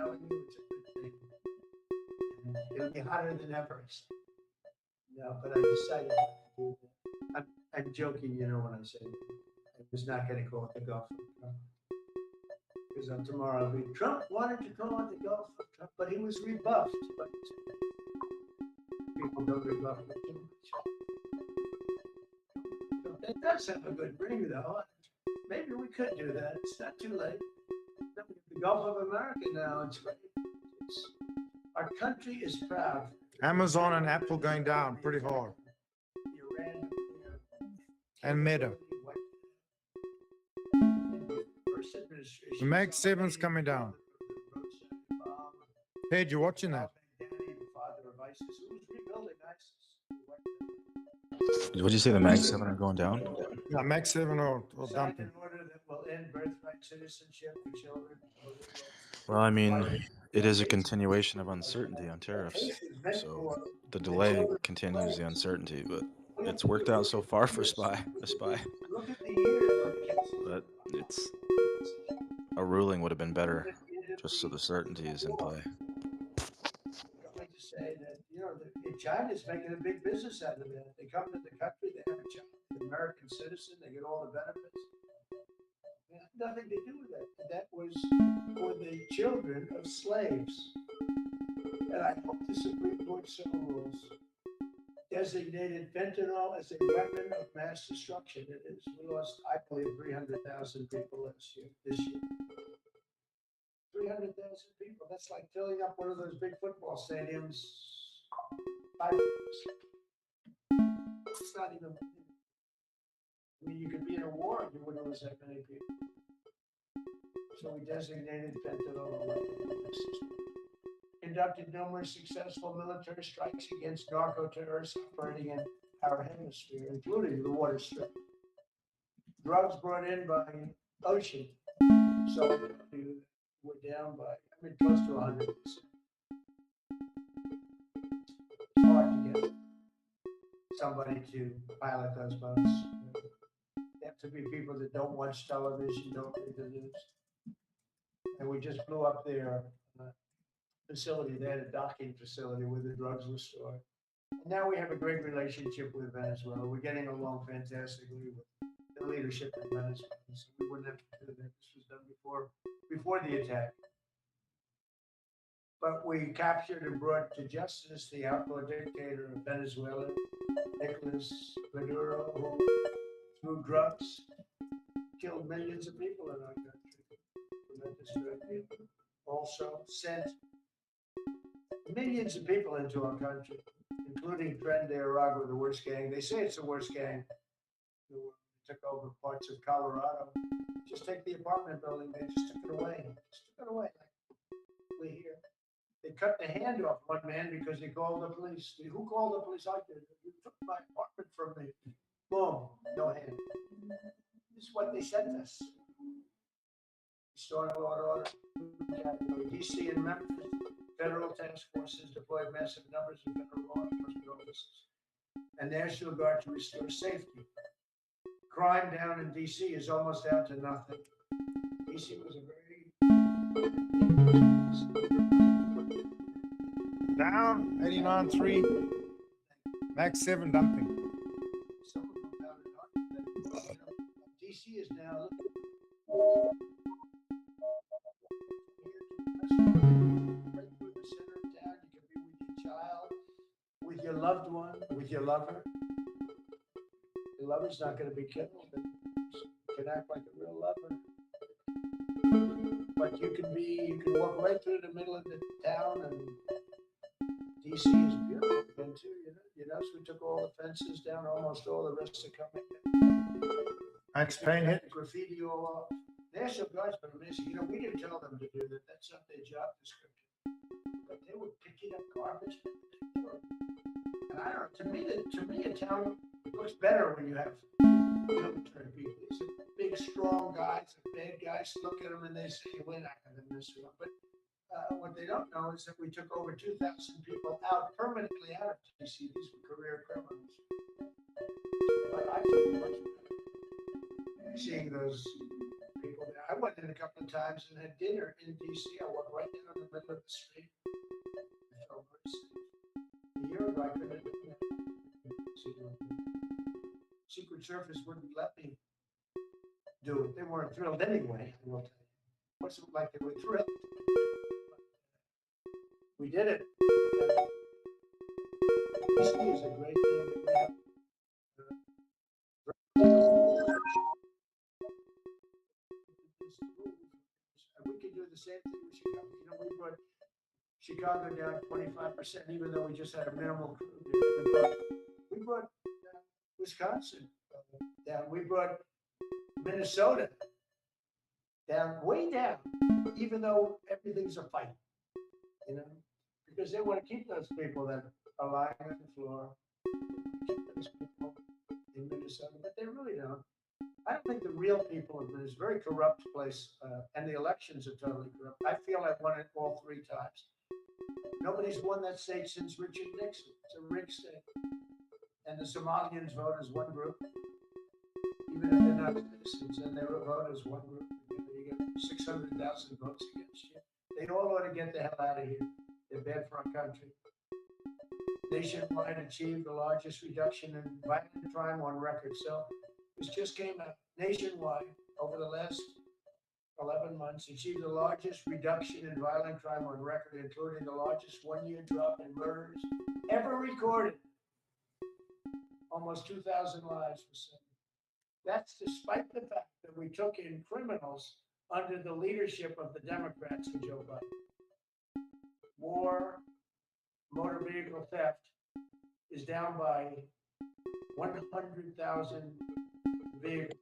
telling you, it's a good thing. And it'll be hotter than Everest. No, but I decided not to do that. I'm joking, you know, when I say I was not going to call it the Gulf of Trump. Because on tomorrow I'll be, Trump wanted to call it the Gulf of Trump, but he was rebuffed. But people don't rebuff me too much. It does have a good ring, though. Maybe we could do that. It's not too late. The Gulf of America now, it's great. Our country is proud. Amazon and Apple going down pretty hard. Iran, And Meta. The Mag 7's coming down. Hey, you watching that? What did you say? The Mag 7 are going down? Yeah, Mag 7 or dumping. Well, I mean, it is a continuation of uncertainty on tariffs. So the delay continues the uncertainty, but it's worked out so far for SPY. But it's a ruling would have been better, just so the certainty is in play. I'd like to say that, you know, China's making a big business out of that. They come to the country, they have a child, an American citizen, they get all the benefits. It had nothing to do with that. That was for the children of slaves. And I hope the Supreme Court so rules. Designated fentanyl as a weapon of mass destruction. It is. We lost, I believe, 300,000 people this year. 300,000 people. That's like filling up one of those big football stadiums 5 years. It's not even. I mean, you could be in a war and you wouldn't lose that many people. So we designated fentanyl a weapon of mass destruction. Conducted numerous successful military strikes against narco-terrorists operating in our hemisphere, including the water strip. Drugs brought in by ocean, so we're down by, close to 100%. It's hard to get somebody to pilot those boats. They have to be people that don't watch television, don't read the news. And we just blew up their facility. They had a docking facility where the drugs were stored. And now we have a great relationship with Venezuela. We're getting along fantastically with the leadership in Venezuela. So we wouldn't have to do that. This was done before the attack. But we captured and brought to justice the outlaw dictator of Venezuela, Nicolas Maduro, who through drugs killed millions of people in our country. Tremendous drug dealer. Also sent millions of people into our country, including Tren de Aragua, the worst gang. They say it's the worst gang. They took over parts of Colorado. Just take the apartment building. They just took it away. Like we hear. They cut the hand off one man because he called the police. Who called the police? I did. You took my apartment from me. Boom, no hand. This is what they sent us. Restoring law and order. DC and Memphis. Federal task forces deployed massive numbers of federal law enforcement officers and National Guard to restore safety. Crime down in D.C. is almost down to nothing. D.C. was a very Down 89.3. Mag 7 dumping. Some of them found it hard. D.C. is now your loved one, with your lover. Your lover's not going to be killed, but you can act like a real lover. But you can walk right through the middle of the town, and DC is beautiful again too. You know, so we took all the fences down, almost all the rest are coming down. Max Payne hit. Graffiti all off. National Guard's been amazing. You know, we didn't tell them to do that. That's not their job description. But they were picking up garbage. And I don't know, to me, a town looks better when you have military people. These are big, strong guys, bad guys. Look at them and they say, we're not going to mess with them. But what they don't know is that we took over 2,000 people out, permanently out of DC. These were career criminals. But I feel much better seeing those people down I went in a couple of times and had dinner in DC. I walked right down the middle of the street. I felt very safe. A year ago, I couldn't have done that. Secret Service wouldn't let me do it. They weren't thrilled anyway, I will tell you. It wasn't like they were thrilled. We did it. DC is a great thing that we have. We could do the same thing with Chicago. You know, we brought Chicago down 25%, even though we just had a minimal crew there. We brought Wisconsin down. We brought Minnesota down, way down, even though everything's a fight, you know, because they want to keep those people that are lying on the floor, keep those people in Minnesota, but they really don't. I don't think the real people of this very corrupt place, and the elections are totally corrupt. I feel I won it all 3 times. Nobody's won that state since Richard Nixon. It's a rigged state. And the Somalians vote as one group, even if they're not citizens, and they vote as one group. You get 600,000 votes against you. They all ought to get the hell out of here. They're bad for our country. Nationwide achieved the largest reduction in violent crime on record. So this just came out. Nationwide, over the last 11 months, achieved the largest reduction in violent crime on record, including the largest one-year drop in murders ever recorded. Almost 2,000 lives were saved. That's despite the fact that we took in criminals under the leadership of the Democrats and Joe Biden. Motor vehicle theft is down by 100,000 vehicles.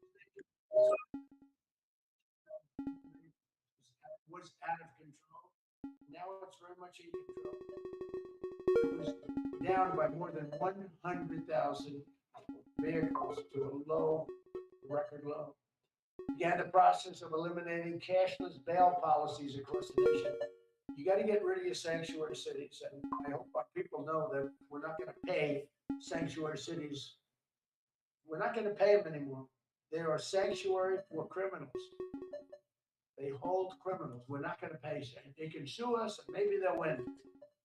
Was out of control. Now it's very much in control. It was down by more than 100,000 vehicles to a record low. Began the process of eliminating cashless bail policies across the nation. You got to get rid of your sanctuary cities, and I hope our people know that we're not going to pay sanctuary cities. We're not going to pay them anymore. They are sanctuary for criminals. They hold criminals. We're not going to pay. They can sue us, and maybe they'll win.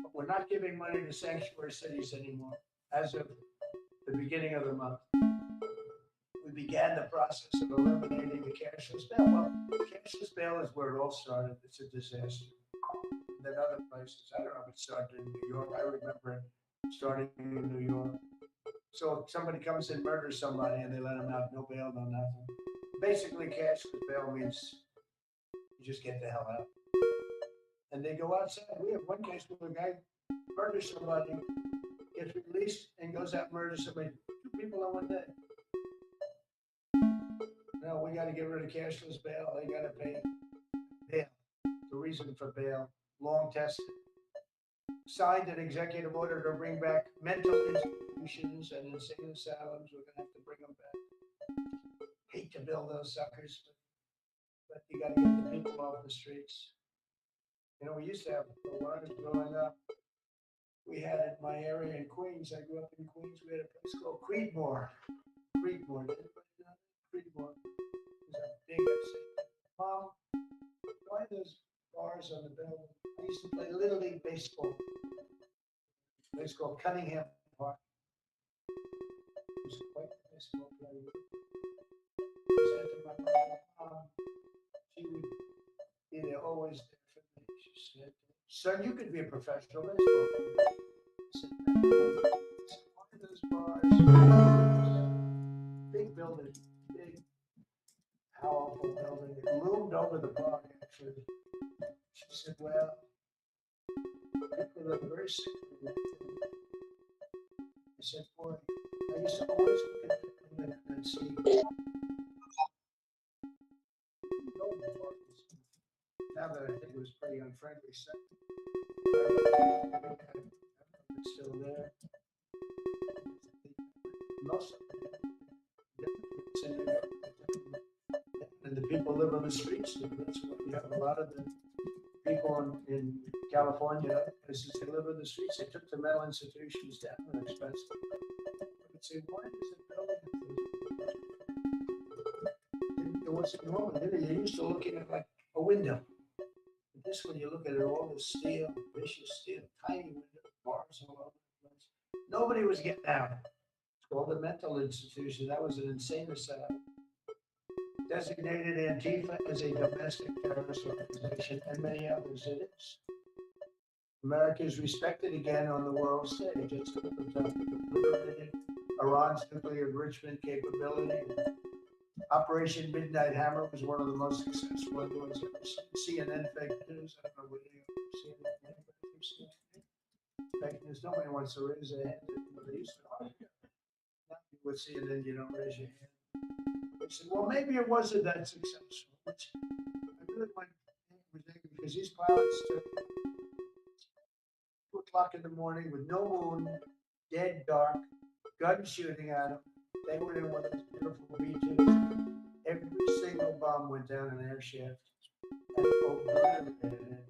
But we're not giving money to sanctuary cities anymore as of the beginning of the month. We began the process of eliminating the cashless bail. Well, cashless bail is where it all started. It's a disaster. And then other places. I don't know if it started in New York. I remember it starting in New York. So if somebody comes in, murders somebody, and they let them out, no bail, no nothing. Basically, cashless bail means you just get the hell out. And they go outside. We have one case where a guy murders somebody, gets released, and goes out and murders somebody. 2 people in one day. No, we got to get rid of cashless bail. They got to pay bail. The reason for bail, long tested. Signed an executive order to bring back mental institutions and insane asylums. We're going to have to bring them back. Hate to build those suckers, but you got to get the people off the streets. You know, we used to have, when I was growing up, we had in my area in Queens, I grew up in Queens, we had a place called Creedmoor. Creedmoor, did anybody know that? Creedmoor. It was a big upset. Mom, why are those bars on the building? I used to play Little League baseball. A place called Cunningham Park. It was quite a baseball player. I said to my mom, she would be there, always there for me. She said, son, you could be a professional baseball player. I said, why are those bars? Big building, big, powerful building. It loomed over the park, actually. She said, well, people look very sick. I said, boy, I used to always look at them and see. Now that I think it was pretty unfriendly set. It's still there. Most of it. And the people live on the streets. That's what you have a lot of the people in California, places they live on the streets. They took the mental institutions down. They're expensive. I would say, why is it building? There was wasn't normal. You're used to looking at like a window. But this one, you look at it, all the steel, vicious steel, tiny window bars all over the place. Nobody was getting out. It's called a mental institution. That was an insane asylum. Designated Antifa as a domestic terrorist organization, and many others. It is. America is respected again on the world stage. It's liberated Iran's nuclear enrichment capability. Operation Midnight Hammer was one of the most successful ones ever seen. CNN fake news. I don't know what CNN. Fake news. Nobody wants to raise their hand. They used to. Now with CNN, you don't raise your hand. They said, well, maybe it wasn't that successful. Which I really went because these pilots took 2 o'clock in the morning with no moon, dead dark, gun shooting at them. They were in one of those beautiful beaches. Every single bomb went down an air shaft and obliterated it.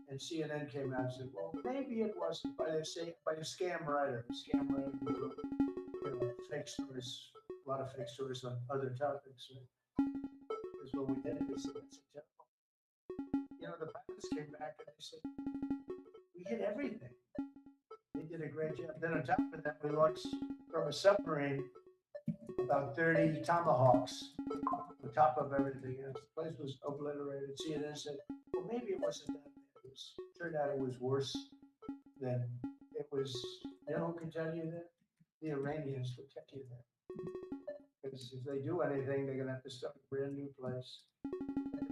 And CNN came out and said, well, maybe it wasn't by a scam writer. Scam writer who wrote, fake stories, a lot of fake stories on other topics. Because when we did it, we said, that's terrible. The pilots came back and they said, we hit everything. They did a great job. Then on top of that, we launched from a submarine about 30 Tomahawks on top of everything else. The place was obliterated. CNN said, well, maybe it wasn't that bad. It turned out it was worse than it was. You know who can tell you that? The Iranians would tell you that. Because if they do anything, they're going to have to start a brand new place.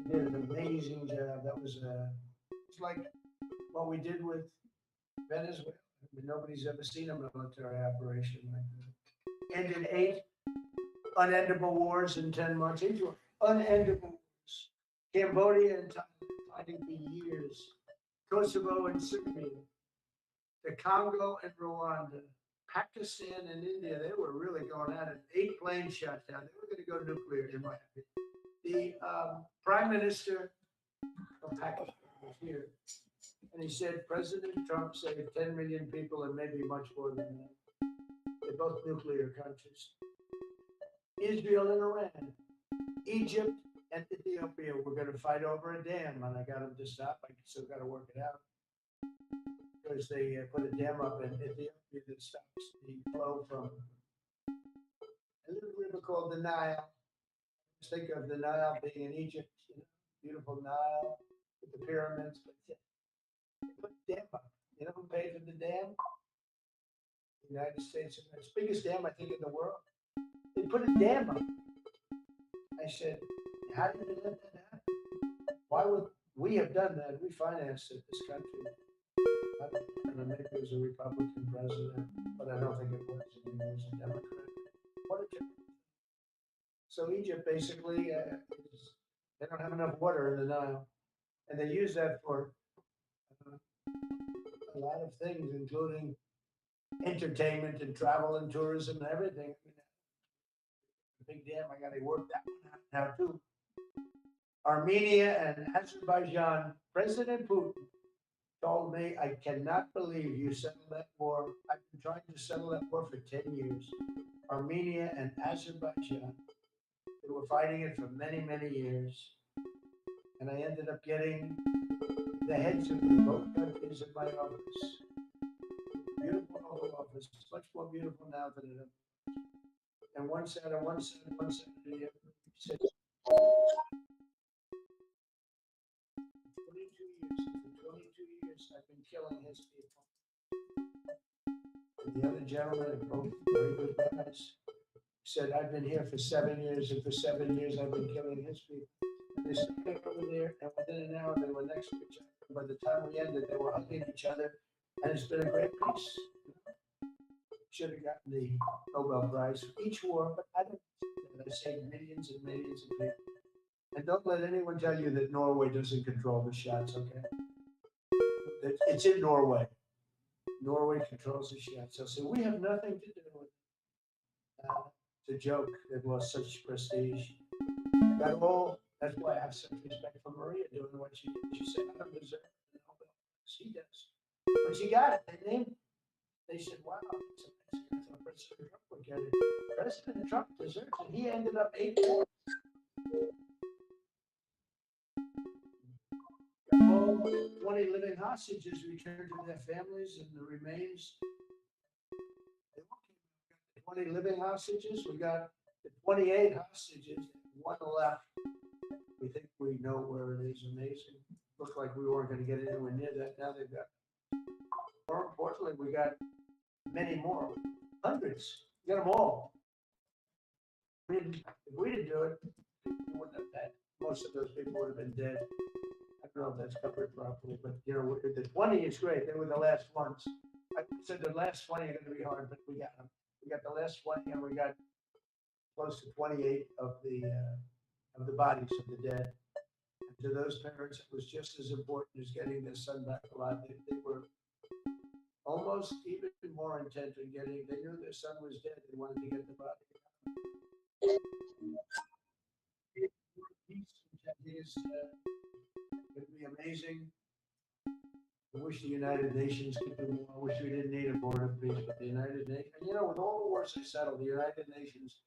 They did an amazing job. That was it's like what we did with Venezuela. Nobody's ever seen a military operation like that. Ended 8 unendable wars in 10 months. These were unendable wars. Cambodia and Thailand fighting for years. Kosovo and Serbia. The Congo and Rwanda. Pakistan and India, they were really going at it. 8 planes shot down. They were going to go nuclear, in my opinion. The Prime Minister of Pakistan was here. And he said, President Trump saved 10 million people and maybe much more than that. They're both nuclear countries. Israel and Iran. Egypt and Ethiopia were going to fight over a dam, and I got them to stop. I still got to work it out. Because they put a dam up in Ethiopia that stops the flow from a little river called the Nile. Just think of the Nile being in Egypt, beautiful Nile with the pyramids. But they put the dam up. You know who paid for the dam? The United States. It's the biggest dam, I think, in the world. They put a dam up. I said, how did they let that happen? Why would we have done that? We financed it, this country. I don't know, maybe it was a Republican president, but I don't think it was. It was a Democrat. What a joke. So Egypt basically, they don't have enough water in the Nile. And they use that for a lot of things, including entertainment and travel and tourism and everything. I mean, the big dam, I got to work that one out now too. Armenia and Azerbaijan, President Putin told me, I cannot believe you settled that war. I've been trying to settle that war for 10 years. Armenia and Azerbaijan, they were fighting it for many, many years. And I ended up getting the heads of both countries in my office. Beautiful Oval Office, much more beautiful now than it ever was. And one side of the other. Said, 22 years, I've been killing his people. And the other gentleman, both very good guys, said, I've been here for 7 years, and for 7 years, I've been killing his people. And they started over there, and within an hour, they were next to each other. By the time we ended, they were hugging each other, and it's been a great peace. Should have gotten the Nobel Prize for each war, but I don't think that. I saved millions and millions of people. And don't let anyone tell you that Norway doesn't control the shots, okay? It's in Norway. Norway controls the shots. So we have nothing to do with it. It's a joke. They've lost such prestige. Got all. That's why I have such respect for Maria doing what she did. She said, I don't deserve the Nobel Prize. She does. When she got it, they named it. They said, wow, it's amazing. I thought President Trump would get it. President Trump deserves it. He ended up 8 wars. All 20 living hostages returned to their families and the remains. 20 living hostages. We got the 28 hostages, one left. We think we know where it is. Amazing. Looked like we weren't going to get anywhere near that. Now they've got. More importantly, we got many more, hundreds. We got them all. If we didn't do it, we wouldn't have had. Most of those people would have been dead. I don't know if that's covered properly, but you know, the 20 is great. They were the last ones. I said the last 20 are going to be hard, but we got them. We got the last 20, and we got close to 28 of the bodies of the dead. And to those parents, it was just as important as getting their son back alive. They were almost even more intent on getting. They knew their son was dead. They wanted to get the body. Is going to be amazing. I wish the United Nations could do more. I wish we didn't need a board of peace, but the United Nations, you know, with all the wars they settled, the United Nations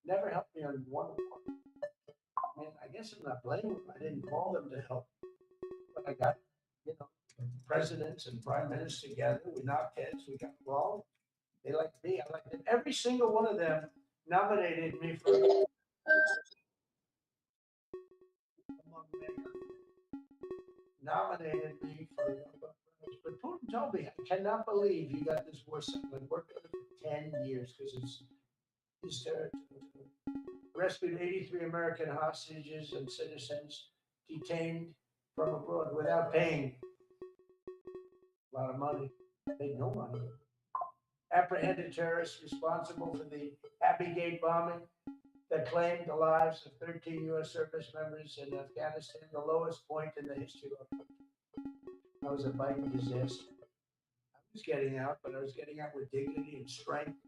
never helped me on one war. I mean, I guess I'm not blaming them. I didn't call them to help, but I got, you know, presidents and prime ministers together. We knocked heads. We got involved. They liked me. I liked them. Every single one of them nominated me for. Nominated me for, but Putin told me, I cannot believe you got this war settled. I worked on it for 10 years because it's his territory. Rescued 83 American hostages and citizens detained from abroad without paying a lot of money. Paid no money. Apprehended terrorists responsible for the Abbey Gate bombing that claimed the lives of 13 U.S. service members in Afghanistan, the lowest point in the history of our country. That was a Biden disaster. I was getting out, but I was getting out with dignity and strength.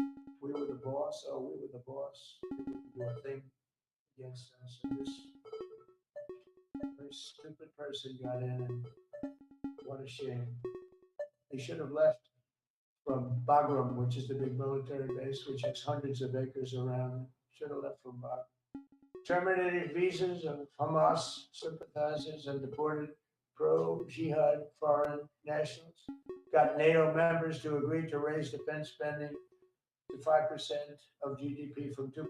We were the boss. Oh, we were the boss. We wouldn't do a thing against us. And this very stupid person got in, and what a shame. They should have left from Bagram, which is the big military base, which has hundreds of acres around. Should have left from Bagram. Terminated visas of Hamas sympathizers and deported pro-jihad foreign nationals. Got NATO members to agree to raise defense spending to 5% of GDP from 2%,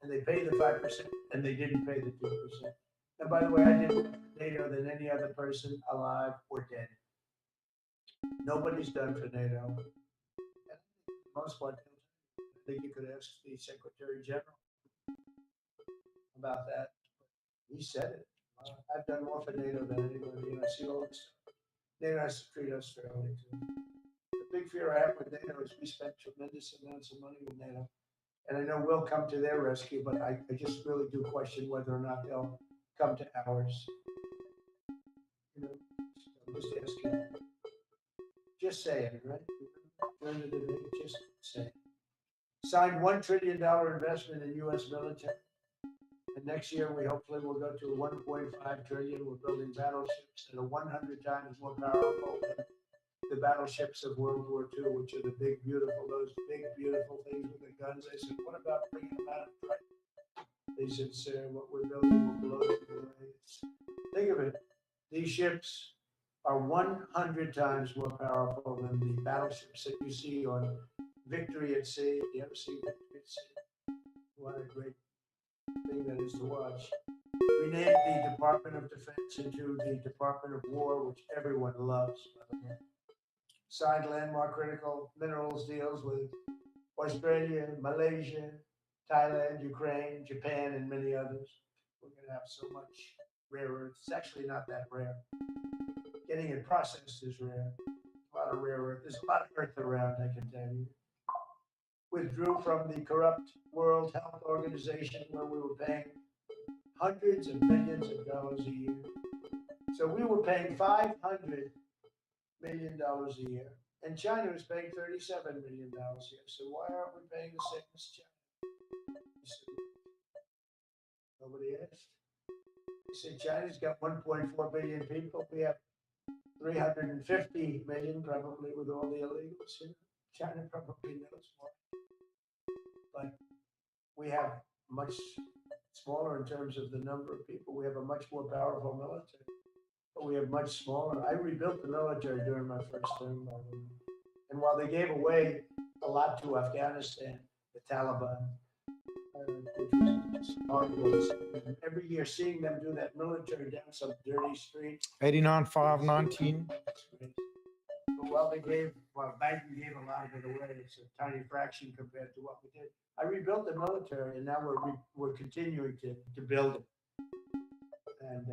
and they pay the 5%, and they didn't pay the 2%. And by the way, I did more for NATO than any other person alive or dead. Nobody's done for NATO. Most part, I think you could ask the Secretary General about that. He said it. I've done more for NATO than anybody. You know, I see all this stuff. NATO has to treat us fairly too. The big fear I have with NATO is we spent tremendous amounts of money with NATO. And I know we'll come to their rescue, but I just really do question whether or not they'll come to ours. You know, I'm just asking. Just say it, right? Just say it. Signed $1 trillion investment in U.S. military. And next year, we hopefully will go to 1.5 trillion. We're building battleships that are 100 times more powerful than the battleships of World War II, which are the big, beautiful things with the guns. I said, what about bringing them out of Triton? They said, sir, what we're building will blow it away. Think of it. These ships are 100 times more powerful than the battleships that you see on Victory at Sea. You ever see Victory at Sea? What a great thing that is to watch. We named the Department of Defense into the Department of War, which everyone loves, by the way. Signed landmark critical minerals deals with Australia, Malaysia, Thailand, Ukraine, Japan, and many others. We're going to have so much rare earth. It's actually not that rare. Getting it processed is rare. A lot of rare earth. There's a lot of earth around, I can tell you. Withdrew from the corrupt World Health Organization where we were paying hundreds of millions of dollars a year. So we were paying $500 million a year. And China was paying $37 million a year. So why aren't we paying the same as China? Nobody asked. They said China's got 1.4 billion people. We have 350 million, probably, with all the illegals. You know, China probably knows more. But we have much smaller in terms of the number of people. We have a much more powerful military, but we have much smaller. I rebuilt the military during my first term, and while they gave away a lot to Afghanistan, the Taliban, which was just horrible. And every year, seeing them do that military down some dirty street. 89,519. Well, Biden gave a lot of it away. It's a tiny fraction compared to what we did. I rebuilt the military, and now we're continuing to build it. And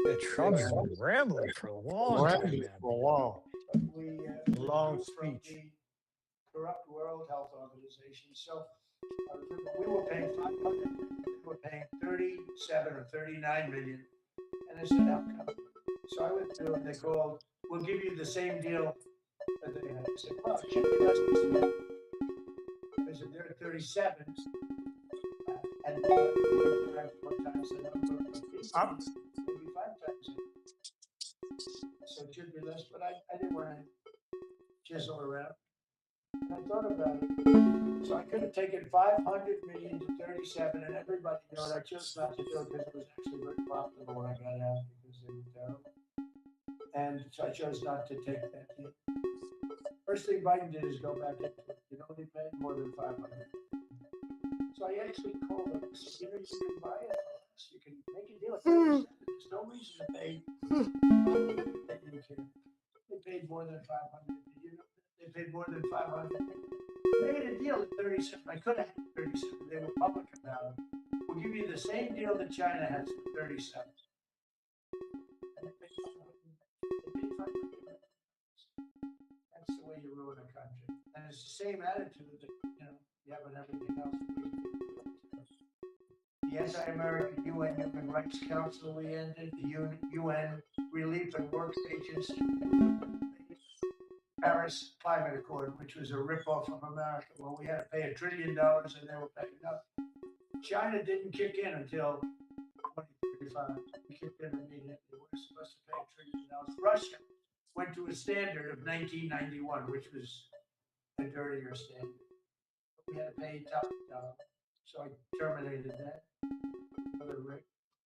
Yeah, Trump's been rambling for a long time. Rambling Man. for a while. we Long withdrew from speech. the corrupt World Health Organization. So we were paying 500. They were paying 37 or 39 million, and I said, "How come?" So I went through, and they called. We'll give you the same deal that they had. I said, "Well, it should be less than that." I said, "They're at 37, and they're 4 times the number of fees, maybe 5 times it. So it should be less." But I didn't want to chisel around. And I thought about it. So I could have taken 500 million to 37, and everybody knew it. I chose not to do it because it was actually very profitable when I got out because they were terrible. And so I chose not to take that deal. First thing Biden did is go back into it. You know, they paid more than 500. So I actually called them and said, "You know, you can buy it for us. You can make a deal at 37. There's no reason to pay." They didn't care. They paid more than 500. You know, they paid more than 500. They made a deal at 37. I could have had 37. They were public about it. We'll give you the same deal that China has for 37. And they paid 500. They paid 500. That's the way you ruin a country. And it's the same attitude that, you know, you have in everything else. The Anti-American UN Human Rights Council we ended, the UN Relief and Work Agency, Paris Climate Accord, which was a ripoff of America. Well, we had to pay $1 trillion and they were paying nothing. China didn't kick in until 2035. We kicked in immediately. We were supposed to pay $1 trillion. Russia went to a standard of 1991, which was a dirtier standard. We had to pay top dollar. So I terminated that.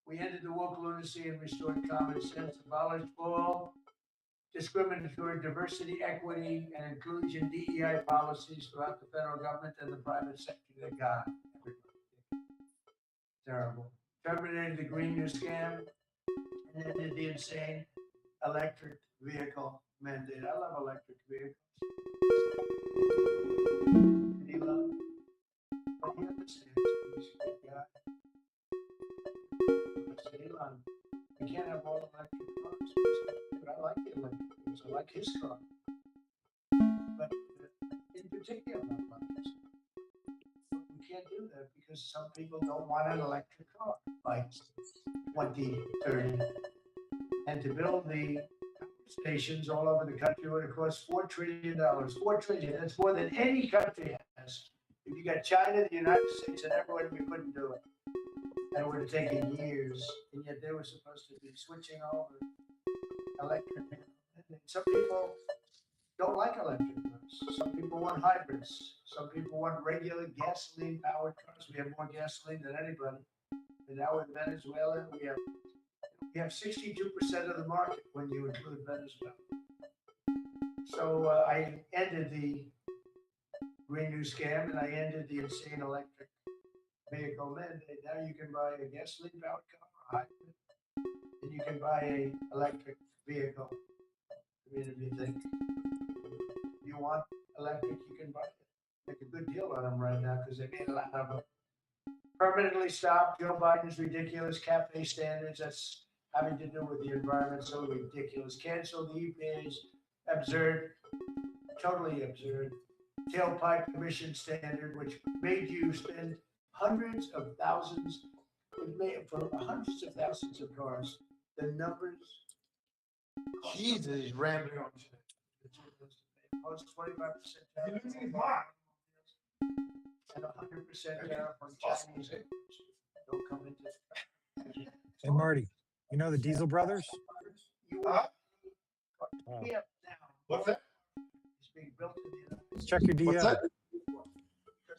We ended the woke lunacy and restored common sense, abolished all discriminatory diversity, equity, and inclusion DEI policies throughout the federal government and the private sector. They got everybody. Terrible. Terminated the Green New Scam and ended the insane electric vehicle mandate. I love electric vehicles. And he loved it. But he understands. He's a good guy. I said, "Elon, we can't have all electric cars." But I like the electric cars. I like his car. But in particular, I like his car. But we can't do that because some people don't want an electric car by 2030. And to build the stations all over the country would have cost $4 trillion. $4 trillion. That's more than any country has. If you got China, the United States, and everyone, we couldn't do it. And it would have taken years. And yet they were supposed to be switching over electric. Some people don't like electric cars. Some people want hybrids. Some people want regular gasoline-powered cars. We have more gasoline than anybody. And now in Venezuela, we have 62% of the market when you include Venezuela. So I ended the Green New Scam and I ended the insane electric vehicle mandate. Now you can buy a gasoline powered car, a hybrid, and you can buy an electric vehicle. I mean, if you think you want electric, you can buy it. Make a good deal on them right now because they made a lot of them. Permanently stopped Joe Biden's ridiculous CAFE standards. That's having to do with the environment. So ridiculous. Cancel the EPA's absurd, totally absurd tailpipe emission standard, which made you spend hundreds of thousands, for hundreds of thousands of cars. The numbers. Jesus, he's rambling on. Plus 25% tariff and 100% tariff on Chinese imports. Don't come into the country. Hey, Marty, you know the Diesel Brothers? You are Oh. here now. What's that? It's being built in the United States. Check your What's DL. that?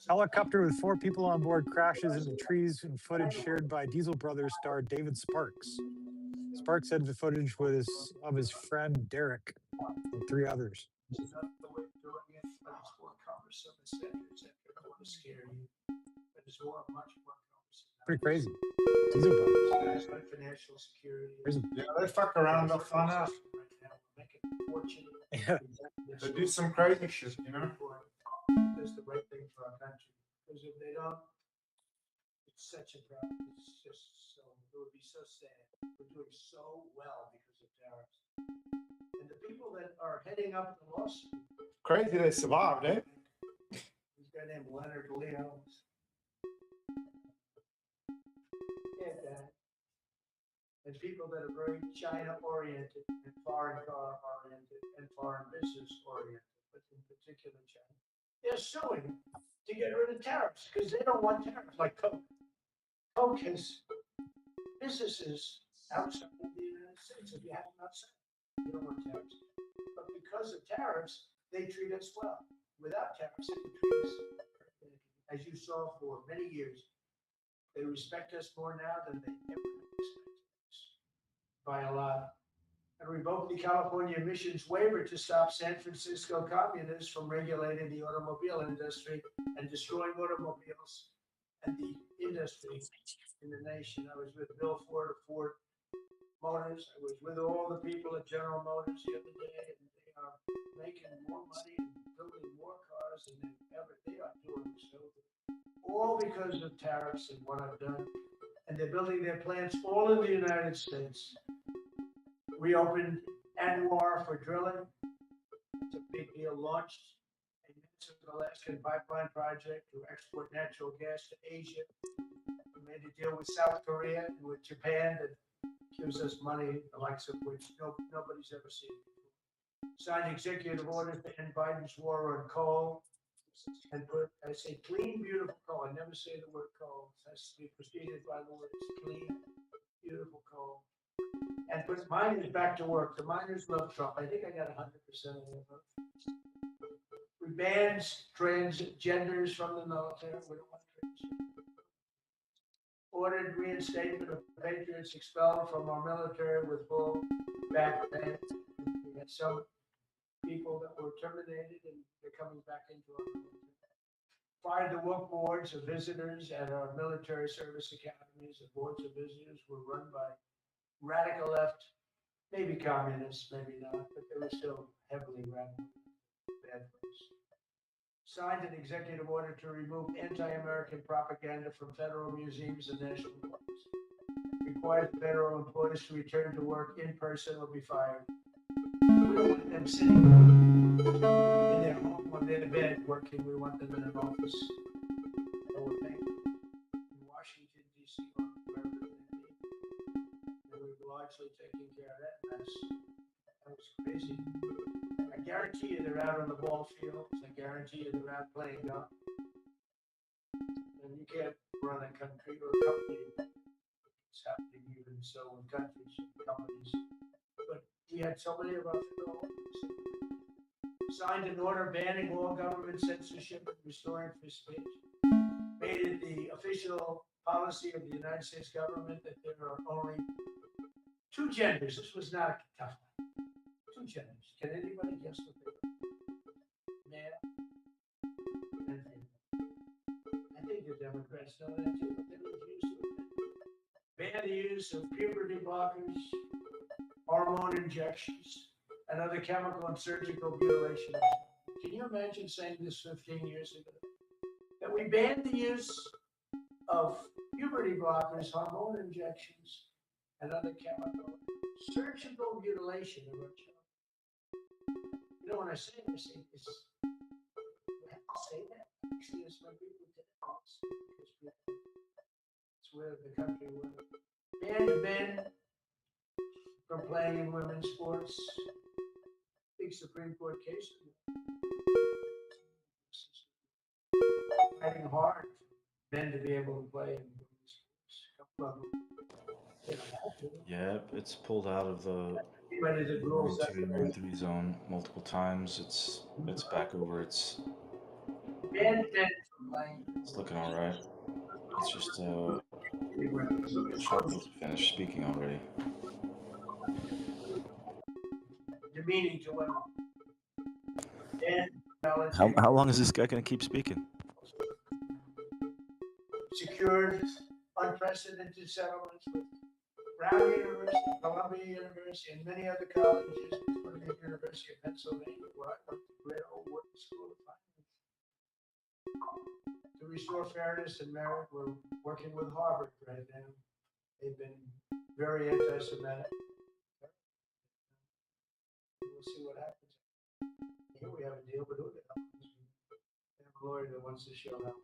Helicopter with 4 people on board crashes into trees in footage shared by Diesel Brothers star David Sparks. Sparks said the footage was of his friend Derek and 3 others. It's not the way of doing it, but it's more cumbersome, et cetera, et cetera. I don't want to scare you, but it's much more cumbersome. Pretty crazy. Diesel Brothers. It's like financial security. Crazy. Yeah, they fuck around, they'll find out. Right now, we're making a fortune. Yeah. They do some crazy shit, you know? That's the right thing for our country, because if they don't, it's such a problem. It's just so, it would be so sad. We're doing so well because of tariffs. And the people that are heading up the lawsuit, Crazy they survived, eh? this guy named Leonard Leo. Yeah, Dad. And people that are very China oriented and foreign car oriented and foreign business oriented, but in particular China, they're suing to get rid of tariffs because they don't want tariffs like Coke. Coke has businesses outside of the United States. If you have them outside, you don't want tariffs. But because of tariffs, they treat us well. Without tariffs, they treat us, as you saw for many years, they respect us more now than they ever respected us by a lot. And revoke the California emissions waiver to stop San Francisco communists from regulating the automobile industry and destroying automobiles and the industry in the nation. I was with Bill Ford of Ford Motors. I was with all the people at General Motors the other day, and they are making more money and building more cars than ever they are doing. So, all because of tariffs and what I've done. And they're building their plants all in the United States. We opened Anwar for drilling. It's a big deal. Launched a massive Alaskan pipeline project to export natural gas to Asia. We made a deal with South Korea and with Japan that gives us money, the likes of which nobody's ever seen before. Signed executive orders to end Biden's war on coal and put, I say, clean, beautiful coal. I never say the word coal. It has to be preceded by the words clean, beautiful coal. And put miners back to work. The miners love Trump. I think I got 100% of their vote. We banned transgenders from the military. We don't want transgenders. Ordered reinstatement of patriots expelled from our military with full back pay. We had some people that were terminated and they're coming back into our military. Fired the work boards of visitors at our military service academies. The boards of visitors were run by radical left, maybe communists, maybe not, but they were still heavily radical, bad place. Signed an executive order to remove anti-American propaganda from federal museums and national parks. Required federal employees to return to work in person or be fired. We don't want them sitting in their home on their bed working. We want them in an office or in Washington, D.C. or wherever they may be. And we've largely taken care of that mess. That was crazy. I guarantee you they're out on the ball fields. I guarantee you they're out playing golf. And you can't run a country or a company. It's happening even so in countries and companies. But we had so many of our federal officers. Signed an order banning all government censorship and restoring free speech. Made it the official policy of the United States government that there are only 2 genders. This was not a tough one. 2 genders. Can anybody guess what they are? Male and female. I think the Democrats know that too, but they refuse to admit it. Ban the use of puberty blockers, hormone injections, and other chemical and surgical mutilation. Can you imagine saying this 15 years ago? That we banned the use of puberty blockers, hormone injections, and other chemical surgical mutilation of our children. You know, when I say this, it's, you have to say that. Actually, it's when people did it. It's where the country went. Banned men from playing in women's sports. Big Supreme Court case. Fighting hard for men to be able to play in women's sports. A couple of them. Yep, it's pulled out of the Anybody that rules that 92, 93 zone multiple times. It's back over its banned men from It's looking all right. It's just Trump needs to finish speaking already. Demeaning to women. And How long is this guy gonna keep speaking? secured unprecedented settlements with Brown University, Columbia University, and many other colleges, including the University of Pennsylvania, where I went to Great Old Wharton School of Finance. To restore fairness and merit, we're working with Harvard right now. They've been very anti-Semitic. We'll see what happens. Here we have a deal, but who the hell knows? We have a lawyer that wants to show up.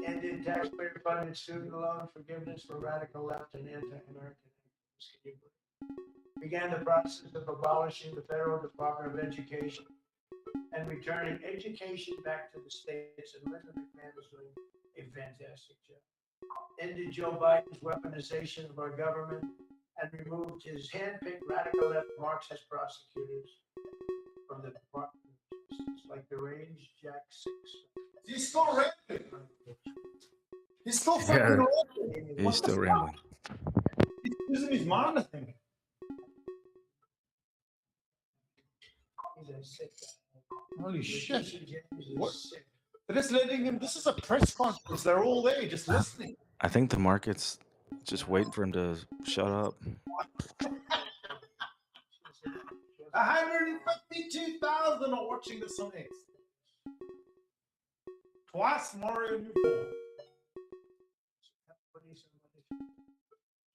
Ended taxpayer-funded student loan forgiveness for radical left and anti-American activists. Began the process of abolishing the Federal Department of Education and returning education back to the states, and Linda McMahon is doing a fantastic job. Ended Joe Biden's weaponization of our government and removed his hand-picked radical left Marxist prosecutors from the Department of Justice, like the Range Jack 6. He's still rambling. He's still fucking Yeah. rambling. He's still rambling. He's losing his mind, I think. He's a sick guy. Holy shit. James is What? sick. They're just letting him. This is a press conference. They're all there, just listening. I think the market's just waiting for him to shut up. 152,000 are watching this on X. Twice Mario Newport.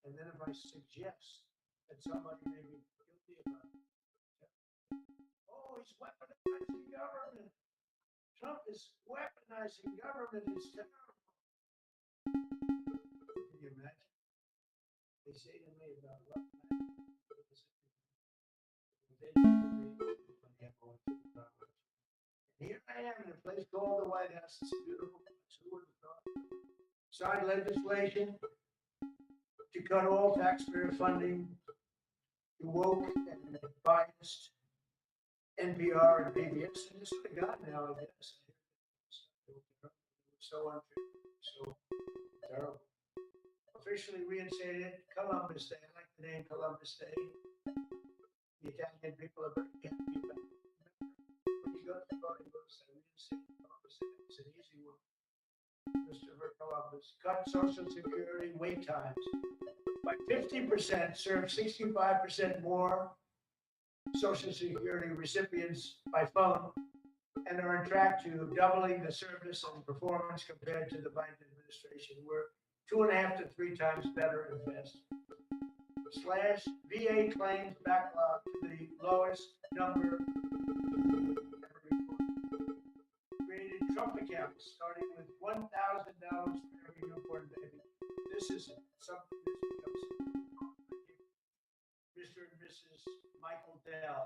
And then if I suggest that somebody may be guilty of oh, he's weaponizing government. Trump is weaponizing government. It's terrible. Can you imagine? They say to me about what they did to me. Here I am in a place called the White House. It's beautiful. Who would have thought? Signed legislation to cut all taxpayer funding to woke and biased NPR and PBS. And this is what I got now, I guess. So unfair, so terrible. Officially reinstated Columbus Day. I like the name Columbus Day. The Italian people are very happy about it. When you go to the voting booths, they reinstate Columbus Day. It's an easy one. Christopher Columbus. Cut Social Security wait times by 50%, serve 65% more Social Security recipients by phone, and are on track to doubling the service and performance compared to the Biden administration. We're 2.5 to 3 times better and faster. Slash VA claims backlog to the lowest number ever recorded. Created Trump accounts starting with $1,000 for every newborn baby. This is something that's becomes Mr. and Mrs. Michael Dell.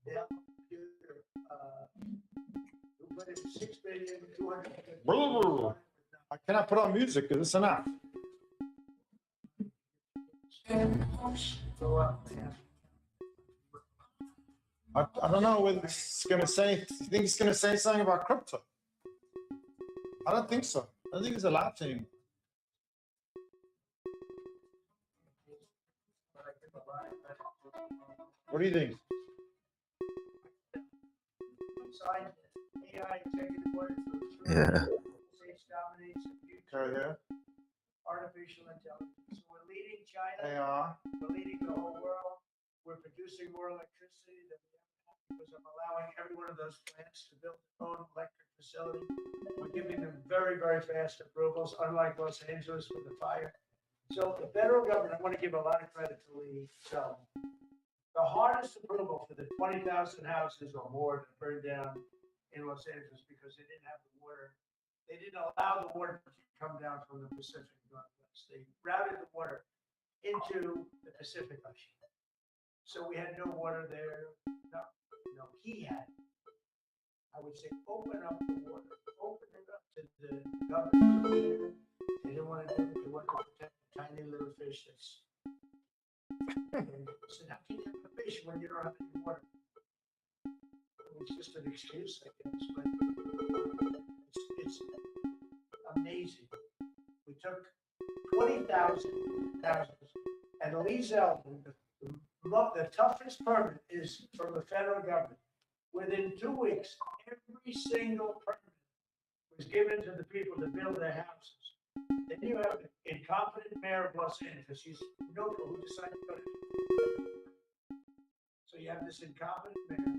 Dell Computer, who put in $6,250,000,000. I cannot put on music. Is this enough? Go up, yeah. I don't know whether it's going to say. You think it's going to say something about crypto? I don't think so. I don't think it's allowed to him. What do you think? Signed AI executive order to Yeah. states dominates the future Okay, yeah. artificial intelligence. So we're leading China. They are. We're leading the whole world. We're producing more electricity than we ever have because I'm allowing every one of those plants to build their own electric facility. We're giving them very, very fast approvals, unlike Los Angeles with the fire. So the federal government, I want to give a lot of credit to Lee. So the hardest approval for the 20,000 houses or more that burned down in Los Angeles because they didn't have the water. They didn't allow the water to come down from the Pacific Northwest. They routed the water into the Pacific Ocean. So we had no water there. No, he had. I would say open up the water, open it up to the government. They didn't want to do it. They wanted to protect the tiny little fish that's. So how can you have a fish when you don't have any water? It's just an excuse, I guess. But It's amazing. We took 20,000 houses, and Lee Zeldin, the toughest permit is from the federal government. Within 2 weeks, every single permit was given to the people to build their houses. Then you have the incompetent mayor of Los Angeles. She's no who decided to go to. So you have this incompetent mayor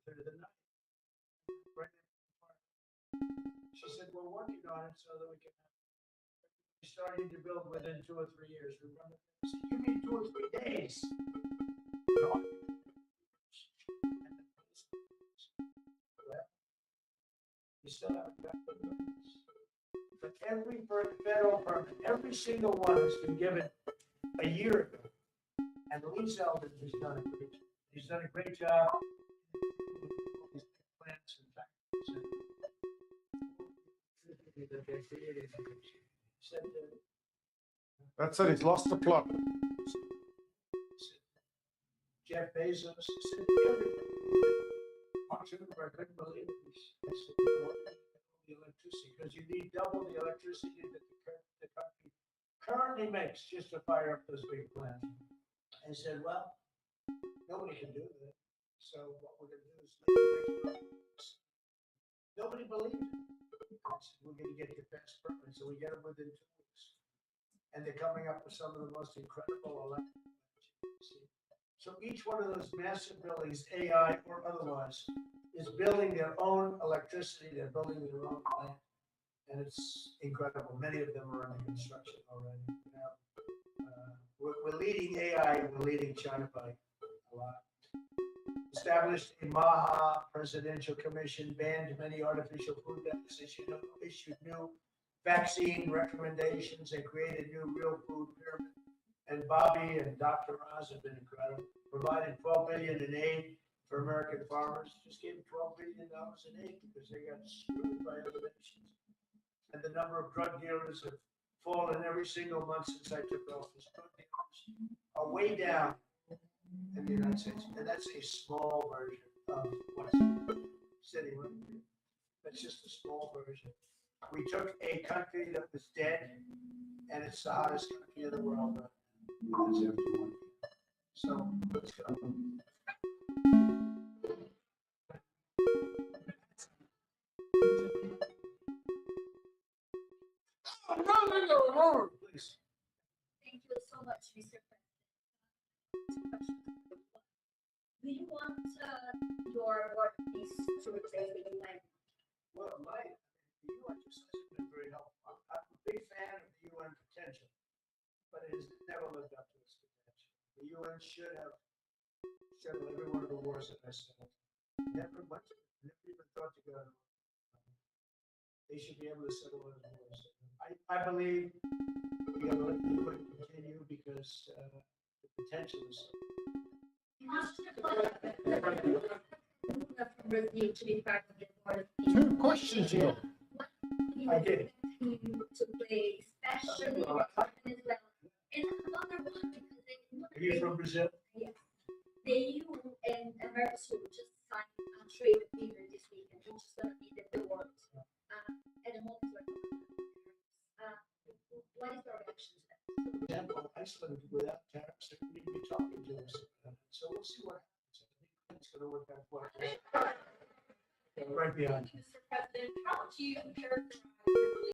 through the night. She said, we're working on it so that we can be starting to build within 2 or 3 years. Remember? I said, you mean 2 or 3 days? No. Well, you still haven't got the permits. But every federal permit, every single one has been given a year ago. And Lee Zeldin has done a great job. He's done a great job. These plants and factories that they created. Said, That's it. He's lost the plot. Jeff Bezos said everybody. Mark Zuckerberg couldn't believe it. I said, you know what? The electricity, because you need double the electricity that the country currently makes just to fire up those big plants. I said, well, nobody can do that. So what we're going to do is nobody believed it. I said, we're going to get the best permit, so we get them within 2 weeks. And they're coming up with some of the most incredible electricity. So each one of those massive buildings, AI or otherwise, is building their own electricity. They're building their own plant, and it's incredible. Many of them are under construction already. Now, we're leading AI. We're leading China by a lot. Established a Maha Presidential Commission, banned many artificial food deficits, issued new vaccine recommendations, and created new real food pyramid. And Bobby and Dr. Oz have been incredible. Provided $12 billion in aid for American farmers. Just gave them $12 billion in aid because they got screwed by other nations. And the number of drug dealers have fallen every single month since I took office. Drug dealers are way down in the United States, and that's a small version of what's sitting right here. That's just a small version. We took a country that was dead, and it's the hottest country in the world right now. That's after 1 year. So let's go. Please. Thank you so much, Mr. President. Do you want your workplace to replace the UN? Well, the UN just hasn't been very helpful. I'm a big fan of the UN potential, but it has never lived up to its potential. The UN should have settled every one of the wars that I settled. Never even thought to go to war. They should be able to settle those wars. I believe we have to let the UN continue because the potential is so. Review to be part of the board. 2 questions here. I did. To play especially in Venezuela. And another one because Are you from Brazil? Yes. The EU and Mercosur just signed a trade agreement this weekend, which is going to be the world. At the moment, what is your reaction to that? For example, Iceland without tariffs, they wouldn't even be talking to us. So we'll see what happens. I think it's going to work out well. Right behind. Mr. President, how would you characterize